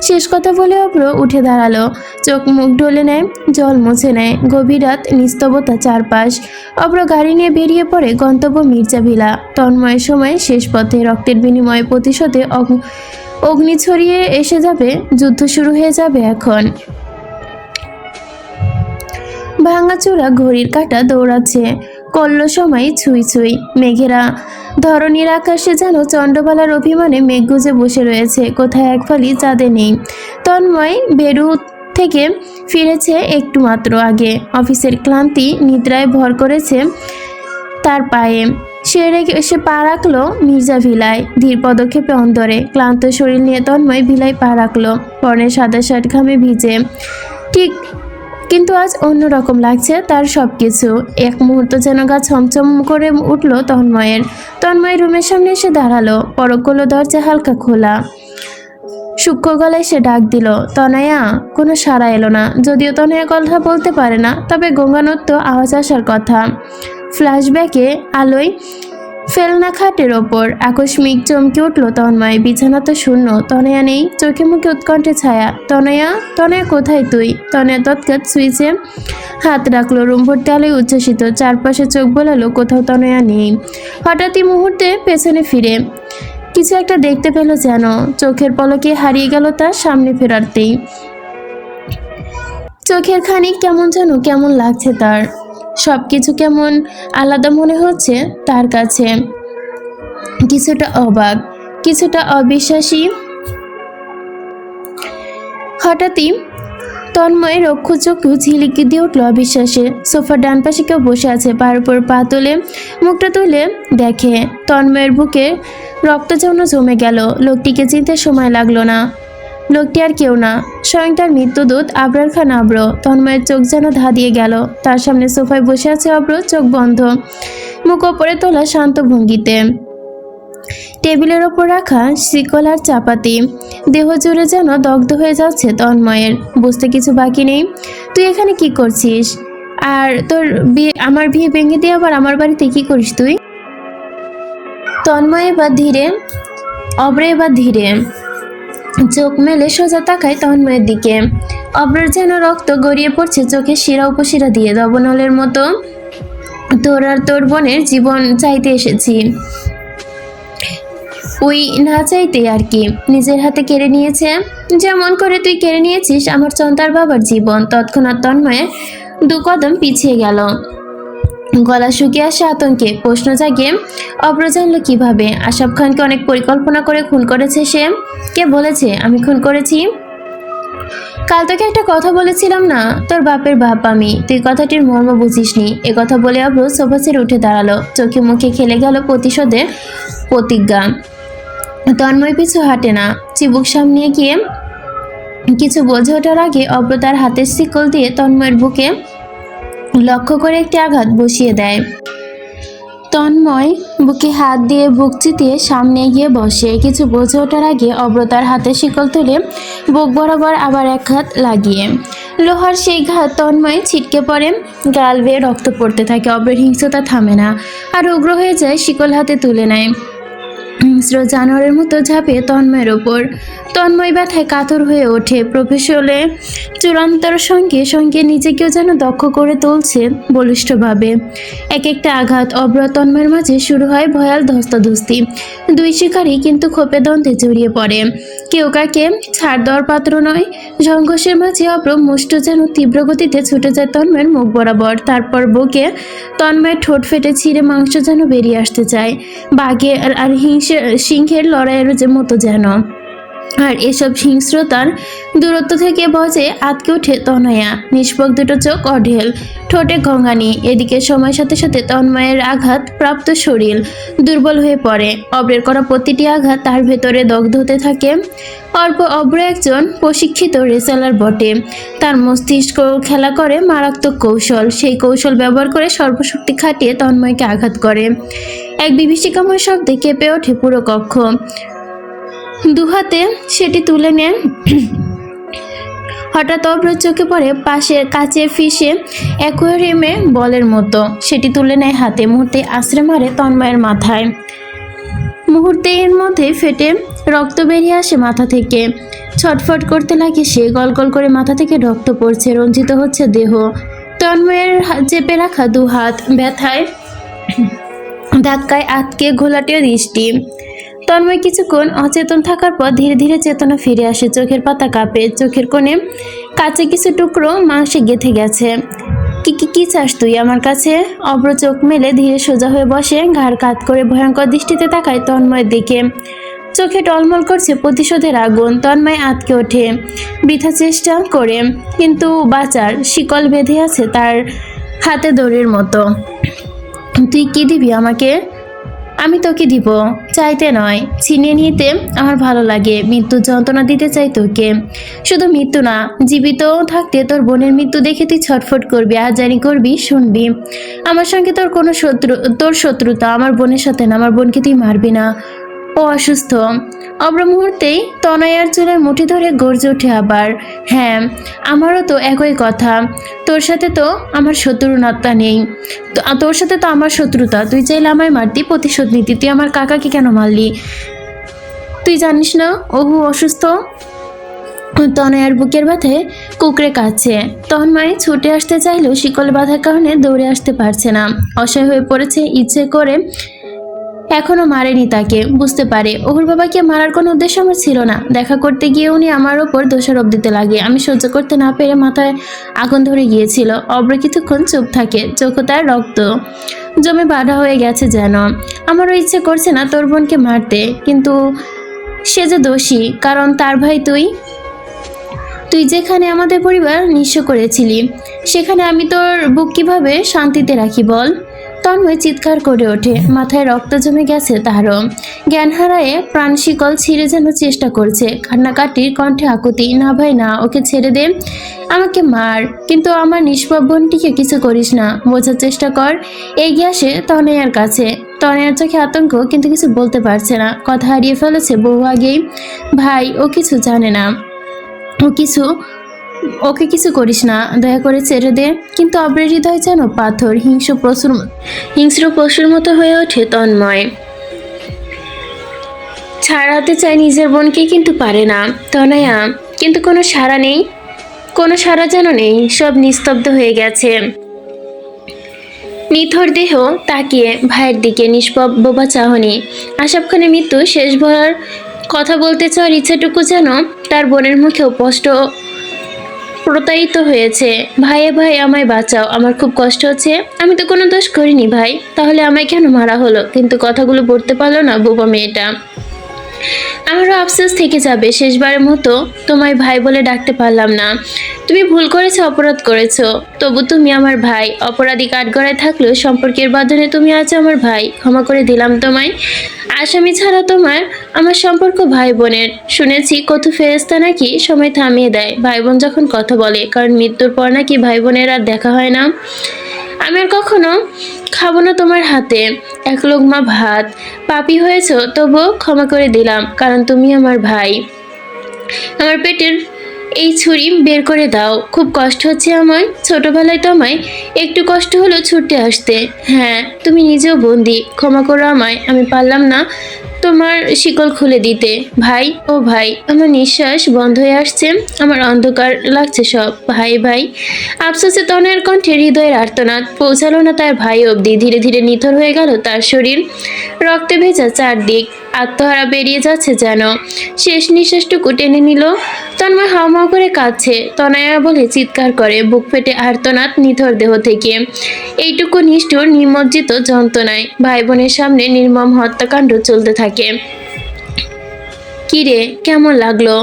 শেষ কথা বলে অব্র উঠে দাঁড়ালো। চোখ মুখ ডলে নেয়, জল মুছে নেয়। গভীর রাত, নিস্তব্ধতা চারপাশ। অব্র গাড়ি নিয়ে বেরিয়ে পড়ে গন্তব্য মির্জাভিলা। তন্ময় সময় শেষ পথে। রক্তের বিনিময়ে প্রতিশোধে অগ্নি ছড়িয়ে এসে যাবে। যুদ্ধ শুরু হয়ে যাবে এখন। ভাঙাচোরা ঘড়ির কাঁটা দৌড়াচ্ছে। করল সময় ছুঁই ছুঁই। মেঘেরা ধরণীর আকাশে যেন চন্ডবালার অভিমানে মেঘ গুজে বসে রয়েছে। কোথায় এক ফালি চাঁদে নেই। তন্ময় বেরু থেকে ফিরেছে একটু মাত্র আগে। অফিসের ক্লান্তি নিদ্রায় ভর করেছে তার পায়ে। সে পা রাখলো মির্জা ভিলায়, ধীর পদক্ষেপে অন্তরে। ক্লান্ত শরীর নিয়ে তন্ময় ভিলায় পা রাখলো, পরনে সাদা শার্ট ঘামে ভিজে। ঠিক, কিন্তু আজ অন্যরকম লাগছে তার সবকিছু। এক মুহূর্ত যেন গা ছমছম করে উঠল তন্ময়ের। তন্ময় রুমের সামনে এসে দাঁড়ালো, পরক করলো দরজা হালকা খোলা। সূক্ষ্ম গলায় সে ডাক দিল, তনয়া। কোনো সাড়া এলো না। যদিও তনয়া কথা বলতে পারে না, তবে গঙ্গানত্ব আওয়াজ আসার কথা। ফ্ল্যাশব্যাকে আলোয় ফেলনা খাটের ওপর আকস্মিক চমকে উঠল তন্ময়। বিছানা তো শূন্য, তনয়া নেই। চোখে মুখে উৎকণ্ঠে ছায়া। তনয়া, তনয়া কোথায় তুই? তনয়া তৎক্ষণাৎ সুইচে হাত রাখলো। রুম ভর্তি আলোয় উচ্ছ্বসিত, চারপাশে চোখ বোলালো, কোথাও তনয়া নেই। হঠাৎই মুহূর্তে পেছনে ফিরে কিছু একটা দেখতে পেল যেন। চোখের পলকে হারিয়ে গেল তার সামনে ফেরাতেই। চোখের খানিক কেমন লাগছে তার। সবকিছু কেমন আলাদা মনে হচ্ছে তার কাছে। কিছুটা অবাক, কিছুটা অবিশ্বাসী। হঠাৎই তন্ময় রক্ষচক্ষু ঝিলিকি দিয়ে উঠল অবিশ্বাসে। সোফার ডান পাশে কেউ বসে আছে, পার উপর পা তুলে মুখটা তুলে দেখে। তন্ময়ের বুকে রক্ত যেন জমে গেল। লোকটিকে চিনতে সময় লাগলো না। লোকটি আর কেউ না, স্বয়ং তার মৃত্যুদূত আবরার খান আব্র। তন্ময়ের চোখ যেন ধা দিয়ে গেল। তার সামনে সোফায় বসে আছে আব্র, চোখ বন্ধ, মুখ ওপরে তোলা শান্ত ভঙ্গিতে। টেবিলের ওপর রাখা শিকল আর চাপাতি। দেহ জুড়ে যেন দগ্ধ হয়ে যাচ্ছে তন্ময়ের। বুঝতে কিছু বাকি নেই। তুই এখানে কি করছিস? আর তোর বিয়ে, আমার বিয়ে ভেঙে দিয়ে আবার আমার বাড়িতে কি করিস তুই? তন্ময় এবার ধীরে চোখ মেলে সোজা তাকায় তন্ময়ের দিকে। অব্রের যেন রক্ত গড়িয়ে পড়ছে চোখের শিরা উপশিরা দিয়ে, দবনলের মতো। তোর আর তোর বোনের জীবন চাইতে এসেছি। ওই না চাইতে আর কি, নিজের হাতে কেড়ে নিয়েছে। যেমন করে তুই কেড়ে নিয়েছিস আমার চন্তার বাবার জীবন। তৎক্ষণাৎ তন্ময়ে 2 কদম পিছিয়ে গেল, গলা শুকিয়ে আসে আতঙ্কে। প্রশ্ন জাগে, অব্র জানলো কিভাবে? আশাফ খানকে অনেক পরিকল্পনা করে খুন করেছে সে। কে বলেছে আমি খুন করেছি? কাল তোকে একটা কথা বলেছিলাম না, তোর বাপের বাপ আমি, তুই কথাটির মর্ম বুঝিসনি। এ কথা বলে অব্র সোফা ছেড়ে উঠে দাঁড়ালো। চোখে মুখে খেলে গেল প্রতিশোধের প্রতিজ্ঞা। তন্ময় পিছু হাঁটে না। চিবুক সামনে গিয়ে কিছু বোঝে ওঠার আগে অব্র তার হাতের শিকল দিয়ে তন্ময়ের বুকে লক্ষ্য করে একটি আঘাত বসিয়ে দেয়। তন্ময় বুকে হাত দিয়ে বুক চিতিয়ে সামনে গিয়ে বসে। কিছু বোঝে ওঠার আগে অব্র তার হাতে শিকল তুলে বুক বরাবর আবার এক হাত লাগিয়ে। লোহার সেই ঘাত তন্ময় ছিটকে পড়ে, গাল বেয়ে রক্ত পড়তে থাকে। অব্রের হিংস্রতা থামে না, আর উগ্র হয়ে যায়। শিকল হাতে তুলে নেয়, হিংস্র জানোয়ারের মতো ঝাঁপে তন্ময়ের ওপর। তন্ময় ব্যথায় কাতর হয়ে ওঠে। প্রফেশনে চূড়ান্তর সঙ্গে সঙ্গে নিজেকেও যেন দক্ষ করে তুলছে বলিষ্ঠভাবে। এক একটা আঘাত অব্র তন্ময়ের মাঝে শুরু হয় ভয়াল ধস্তাধস্তি। 2 শিকারী কিন্তু ক্ষোভে দ্বন্দ্বে জড়িয়ে পড়ে। কেউ কাকে ছাড় দেওয়ার পাত্র নয়। সংঘর্ষের মাঝে অব্র মুষ্ট যেন তীব্র গতিতে ছুটে যায় তন্ময়ের মুখ বরাবর। তারপর বুকে তন্ময়ের ঠোঁট ফেটে ছিঁড়ে মাংস যেন বেরিয়ে আসতে চায়, বাঘের আর সিংহের লড়াইয়ের মতো যেন। আর এসব হিংস্রতার দূরত্ব থেকে বজে আটকে ওঠে তনয়া। নিষ্পক দুটো চোখ অঢেল, ঠোঁটে ঘঙ্গানি। এদিকে সময়ের সাথে সাথে তন্ময়ের আঘাত প্রাপ্ত শরীর দুর্বল হয়ে পড়ে। অব্রের করা প্রতিটি আঘাত তার ভেতরে দগ্ধ হতে থাকে। অব্র একজন প্রশিক্ষিত রেসলার বটে। তার মস্তিষ্ক খেলা করে মারাত্মক কৌশল। সেই কৌশল ব্যবহার করে সর্বশক্তি খাটিয়ে তন্ময়কে আঘাত করে। এক বিভীষিকাময় শব্দে কেঁপে ওঠে পুরো কক্ষ। 2 হাতে সেটি তুলে নেন। হঠাৎ অব্রের চোখে পড়ে পাশের কাচের ফিসে অ্যাকোয়ারিয়ামে বলের মতো। সেটি তুলে নেয় হাতে, মুহূর্তে আছড়ে মারে তন্ময়ের মাথায়। মুহূর্তের মধ্যে ফেটে রক্ত বেরিয়ে আসে মাথা থেকে। ছটফট করতে লাগে সে। গল গল করে মাথা থেকে রক্ত পড়ছে, রঞ্জিত হচ্ছে দেহ। তন্ময়ের চেপে রাখা 2 হাত ব্যথায় ধাক্কায় আটকে ঘোলাটে দৃষ্টি। তন্ময় কিছুক্ষণ অচেতন থাকার পর ধীরে ধীরে চেতনা ফিরে আসে। চোখের পাতা কাঁপে, চোখের কোণে কাছে কিছু টুকরো মাংসে গেঁথে গেছে। কি চাস তুই আমার কাছে? অব্র চোখ মেলে ধীরে সোজা হয়ে বসে, ঘাড় কাত করে ভয়ঙ্কর দৃষ্টিতে তাকায় তন্ময়ের দিকে। চোখে টলমল করছে প্রতিশোধের আগুন। তন্ময় আটকে ওঠে বৃথা চেষ্টা করে, কিন্তু বাঁচার শিকল বেঁধে আছে তার হাতে দড়ির মতো। তুই কি দিবি আমাকে? আমি তোকে দিব, চাইতে নয়, ছিনিয়ে নিতে আমার ভালো লাগে। মৃত্যুর যন্ত্রণা দিতে চাই তোকে, শুধু মৃত্যু না, জীবিত থাকতে তোর বোনের মৃত্যু দেখে তুই ছটফট করবি, আজারি করবি, শুনবি। আমার সঙ্গে তোর শত্রুতা আমার বোনের সাথে না, আমার বোনকে তুই মারবি না, ও অসুস্থ। অব্র মুহূর্তেই তনয়ার চুলের মুঠি ধরে গর্জে ওঠে আবার। হ্যাঁ, আমারও তো একই কথা, তোর সাথে তো আমার শত্রুতা নেই, তোর সাথে তো আমার শত্রুতা। তুই চাইলে আমায় মারতি, প্রতিশোধ নিতি। তুই আমার কাকাকে কেন মারলি? তুই জানিস না ওহু অসুস্থ? তনয়ার বুকের ব্যথায় কুকড়ে কাচ্ছে। তন্ময় ছুটে আসতে চাইলেও শিকল বাঁধার কারণে দৌড়ে আসতে পারছে না, অসহায় হয়ে পড়েছে। ইচ্ছে করে এখনো মারেনি তাকে, বুঝতে পারে ওহুর বাবাকে মারার কোনো উদ্দেশ্য আমার ছিল না। দেখা করতে গিয়ে উনি আমার ওপর দোষারোপ দিতে লাগে, আমি সহ্য করতে না পেরে মাথায় আগুন ধরে গিয়েছিল। অব্র কিছুক্ষণ চুপ থাকে, চোখে তার রক্ত জমে বাঁধা হয়ে গেছে যেন। আমারও ইচ্ছে করছে না তোর বোনকে মারতে, কিন্তু সে যে দোষী, কারণ তার ভাই তুই। তুই যেখানে আমাদের পরিবার নিঃস্ব করেছিলি, সেখানে আমি তোর বুক কিভাবে শান্তিতে রাখি বল? তন্ময় চিৎকার করে ওঠে, মাথায় রক্ত জমে গেছে তারও। জ্ঞান হারায়ে প্রাণ শিকল ছিঁড়ে যেন চেষ্টা করছে, কান্নাকাটির কণ্ঠে আকুতি। না ভাই না, ওকে ছেড়ে দে, আমাকে মার, কিন্তু আমার নিষ্পাপ বোনটিকে কিছু করিস না, বোঝার চেষ্টা কর। এগিয়ে আসে তনয়ার কাছে। তনয়ার চোখে আতঙ্ক, কিন্তু কিছু বলতে পারছে না, কথা হারিয়ে ফেলেছে বহু আগেই। ভাই, ও কিছু জানে না, ওকে কিছু করিস না, দয়া করে ছেড়ে দে। কিন্তু অব্রের হৃদয় যেন পাথর, হিংস্র পশুর মতো হয়ে ওঠে তন্ময়। ছাড়াতে চায় নিজের বোনকে, কিন্তু পারে না। তনয়া, কিন্তু কোনো সাড়া নেই, কোনো সাড়া যেন নেই, সব নিস্তব্ধ হয়ে গেছে। নিথর দেহ তাকিয়ে ভাইয়ের দিকে, নিষ্পাপ বোবা চাহনি। আশাব খানের মৃত্যু শেষবার কথা বলতে চাওয়ার ইচ্ছাটুকু যেন তার বোনের মুখেও স্পষ্ট প্রতারিত হয়েছে। ভাইয়ে ভাই, আমায় বাঁচাও, আমার খুব কষ্ট হচ্ছে। আমি তো কোনো দোষ করিনি ভাই, তাহলে আমায় কেন মারা হলো? কিন্তু কথাগুলো বলতে পারলো না বোবা মেয়েটা। আমারও আফসোস থেকে যাবে, শেষবারের মতো তোমায় ভাই বলে ডাকতে পারলাম না। তুমি ভুল করেছো, অপরাধ করেছো, তবু তুমি আমার ভাই। অপরাধী কাঠগড়ায় থাকলেও সম্পর্কের বাঁধনে তুমি আছো আমার ভাই, ক্ষমা করে দিলাম তোমায়। আসামি ছাড়া আমার সম্পর্ক ভাই বোনের। শুনেছি কত ফেরেশতা নাকি সময় থামিয়ে দেয় ভাই বোন যখন কথা বলে, কারণ মৃত্যুর পর নাকি ভাই বোনের আর দেখা হয় না। আমি আর কখনো খাবো না তোমার হাতে এক লোকমা ভাত। পাপী হয়েছো, তবুও ক্ষমা করে দিলাম, কারণ তুমি আমার ভাই। আমার পেটের এই ছুরি বের করে দাও, খুব কষ্ট হচ্ছে আমায়। ছোটবেলায় তোমায় একটু কষ্ট হলো ছুটে আসতে। হ্যাঁ, তুমি নিজেও বন্দি, ক্ষমা করো আমায়, আমি পারলাম না তোমার শিকল খুলে দিতে। ভাই, ও ভাই, আমার নিঃশ্বাস বন্ধ হয়ে আসছে, আমার অন্ধকার লাগছে সব। ভাই ভাই, আফসোসে তনয়ের কণ্ঠে হৃদয়ের আর্তনাদ পৌঁছালো না তার ভাই অবধি। ধীরে ধীরে নিথর হয়ে গেল তার শরীর, রক্তে ভেজা চারদিক, আত্মহারা বেরিয়ে যাচ্ছে যেন। শেষ নিঃশ্বাসটুকু টেনে নিল। তন্ময় হাউমাউ করে কাঁদছে, তনয়া বলে চিৎকার করে, বুক ফেটে আর্তনাদ নিথর দেহ থেকে। এইটুকু নিষ্ঠুর নিমজ্জিত যন্ত্রণায় ভাই বোনের সামনে নির্মম হত্যাকাণ্ড চলতে থাকে। কিরে, কেমন লাগলো?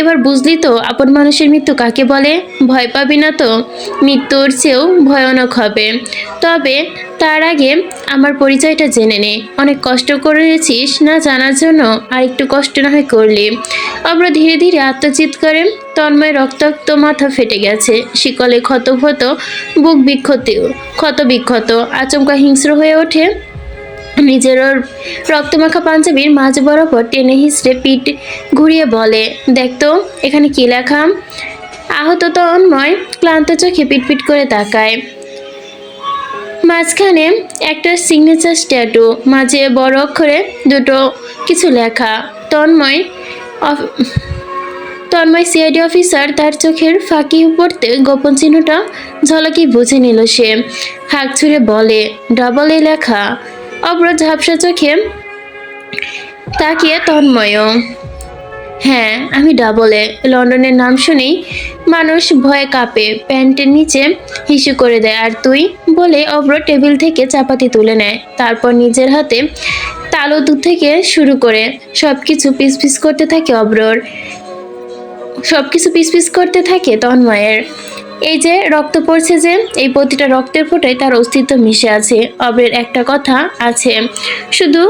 এবার বুঝলি তো আপন মানুষের মৃত্যু কাকে বলে? ভয় পাবি না তো? মৃত্যুর চেয়েও ভয়ানক হবে। তবে তার আগে আমার পরিচয়টা জেনে নে। অনেক কষ্ট করেছিস না জানার জন্য, আর একটু কষ্ট না হয় করলি। অব্র ধীরে ধীরে আত্মচিৎ করে। তন্ময় রক্তাক্ত মাথা ফেটে গেছে, শিকলে ক্ষতক্ষত বুক ক্ষত বিক্ষত, আচমকা হিংস্র হয়ে ওঠে। নিজের রক্তমাখা পাঞ্জাবির মাঝ বরাবর টেনে হিসড়ে পিঠ ঘুরিয়ে বলে, দেখতো এখানে কি লেখা? আহত তন্ময় ক্লান্ত চোখে পিটপিট করে তাকায়। মাঝখানে একটা সিগনেচার ট্যাটু, মাঝে বড় অক্ষরে দুটো কিছু লেখা। Tanmoy CID officer. তার চোখের ফাঁকি পড়তে গোপন চিহ্নটা ঝলকি বুঝে নিল সে। হাঁক ছুঁড়ে বলে, ডাবল এ লেখা। অব্র ঝাপসা চোখে তাকিয়ে তন্ময়, হ্যাঁ আমি ডাবলে। লন্ডনের নাম শুনেই মানুষ ভয়ে কাঁপে, প্যান্টের নিচে হিসু করে দেয়। আর তুই? বলে অব্র টেবিল থেকে চাপাতি তুলে নেয়, তারপর নিজের হাতে তালু দুধ থেকে শুরু করে সবকিছু পিস করতে থাকে অব্রর। সবকিছু পিস করতে থাকে তন্ময়ের। এই যে রক্ত পড়ছে, যে এই প্রতিটা রক্তের ফোঁটায় তার অস্তিত্ব মিশে আছে। অবের একটা কথা আছে, শুধু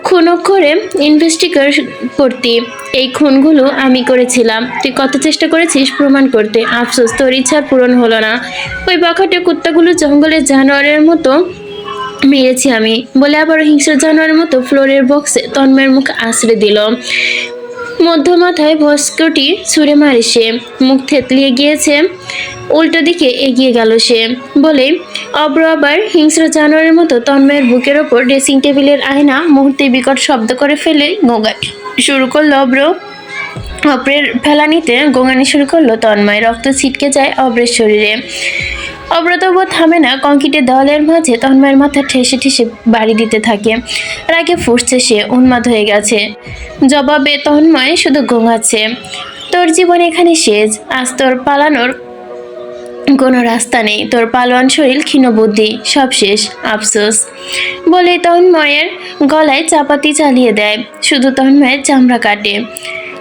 খুন করে ইনভেস্টিগেট করতি। এই খুনগুলো আমি করেছিলাম। তুই কত চেষ্টা করেছিস প্রমাণ করতে, আফসোস তোর ইচ্ছার পূরণ হলো না। ওই বখাটে কুত্তাগুলো জঙ্গলের জানোয়ারের মতো মেরেছি আমি বলে আবারও হিংস্র জানোয়ারের মতো ফ্লোরের বক্সে তন্ময়ের মুখ আশ্রে দিল। মধ্য মাথায় ভস্কটি ছুঁড়ে মারে সে, মুখ থেতলিয়ে গিয়েছে, উল্টো দিকে এগিয়ে গেল সে। বলে অব্র আবার হিংস্র জানোয়ারের মতো তন্ময়ের বুকের ওপর ড্রেসিং টেবিলের আয়না মুহূর্তে বিকট শব্দ করে ফেলে গোঙানি শুরু করলো অব্র। অব্রের ফেলানিতে গোঙানি শুরু করলো তন্ময়। রক্ত ছিটকে যায় অব্রের শরীরে। অব্র তবুও থামে না। কংক্রিটের দেওয়ালের মাঝে তন্ময়ের মাথা ঠেসে ঠেসে বাড়ি দিতে থাকে। রাগে ফুঁসছে সে, উন্মাদ হয়ে গেছে। জবাবে তন্ময় শুধু গোঙাচ্ছে, তোর জীবন এখানে শেষ। আজ তোর পালানোর কোনো রাস্তা নেই। তোর পালোয়ান শরীর, ক্ষীণ বুদ্ধি, সব শেষ, আফসোস। বলে তন্ময়ের গলায় চাপাতি চালিয়ে দেয়। শুধু তন্ময়ের চামড়া কাটে,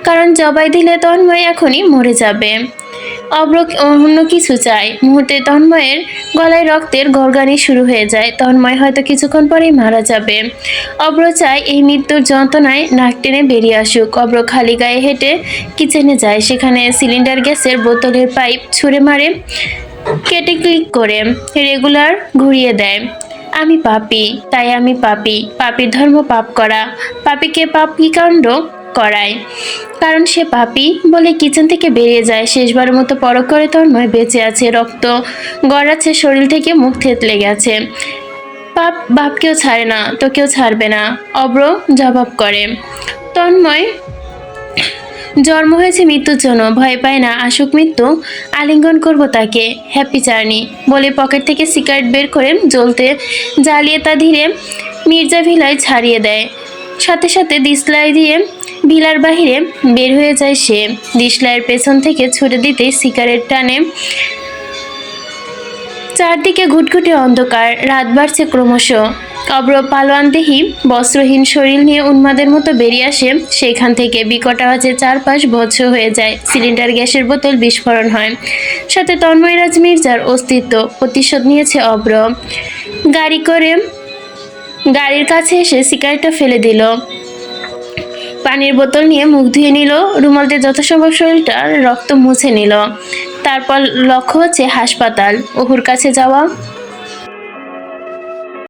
কারণ জবাই দিলে তন্ময় এখনই মরে যাবে। অব্র অন্য কিছু চায়। মুহূর্তে তন্ময়ের গলায় রক্তের গড়গানি শুরু হয়ে যায়। তন্ময় হয়তো কিছুক্ষণ পরেই মারা যাবে। অব্র চায় এই মৃত্যুর যন্ত্রণায় নাক টেনে বেরিয়ে আসুক। অব্র খালি গায়ে হেঁটে কিচেনে যায়। সেখানে সিলিন্ডার গ্যাসের বোতলের পাইপ ছুঁড়ে মারে, কেটে ক্লিক করে রেগুলার ঘুরিয়ে দেয়। আমি পাপী, তাই আমি পাপী। পাপীর ধর্ম পাপ করা। পাপীকে পাপী কাণ্ড করায়, কারণ সে পাপী বলে কিচেন থেকে বেরিয়ে যায়। শেষবারের মতো পরখ করে তন্ময় বেঁচে আছে। রক্ত গড়াচ্ছে শরীর থেকে, মুখ থেতলে গেছে। পাপ বাপকেও ছাড়ে না, তোকেও ছাড়বে না, অব্র জবাব করে। তন্ময় জন্ম হয়েছে মৃত্যুর জন্য, ভয় পায় না। আসুক মৃত্যু, আলিঙ্গন করব তাকে। হ্যাপি জার্নি বলে পকেট থেকে সিগারেট বের করে জ্বালিয়ে তা ধীরে মির্জা ভিলায় ছাড়িয়ে দেয়। সাথে সাথে দিশলাই দিয়ে ভিলার বাহিরে বের হয়ে যায় সে। দিশলাইয়ের পেছন থেকে ছুড়ে দিতেই সিগারেট টানে। চারদিকে ঘুটঘুটে অন্ধকার, রাত বাড়ছে ক্রমশ। অব্র পালোয়ানদেহী বস্ত্রহীন শরীর নিয়ে উন্মাদের মতো বেরিয়ে আসে সেখান থেকে। বিকট আওয়াজে চারপাশ ভৎস হয়ে যায়। সিলিন্ডার গ্যাসের বোতল বিস্ফোরণ হয়, সাথে তন্ময়রাজ মির্জার অস্তিত্ব। প্রতিশোধ নিয়েছে অব্র। গাড়ির কাছে এসে সিগারেটটা ফেলে দিল। পানির বোতল নিয়ে মুখ ধুয়ে নিল, রুমাল দিয়ে যথাসম্ভব শরীরটার রক্ত মুছে নিল। তারপর লক্ষ্য হচ্ছে হাসপাতাল। অহুর কাছে যাওয়া।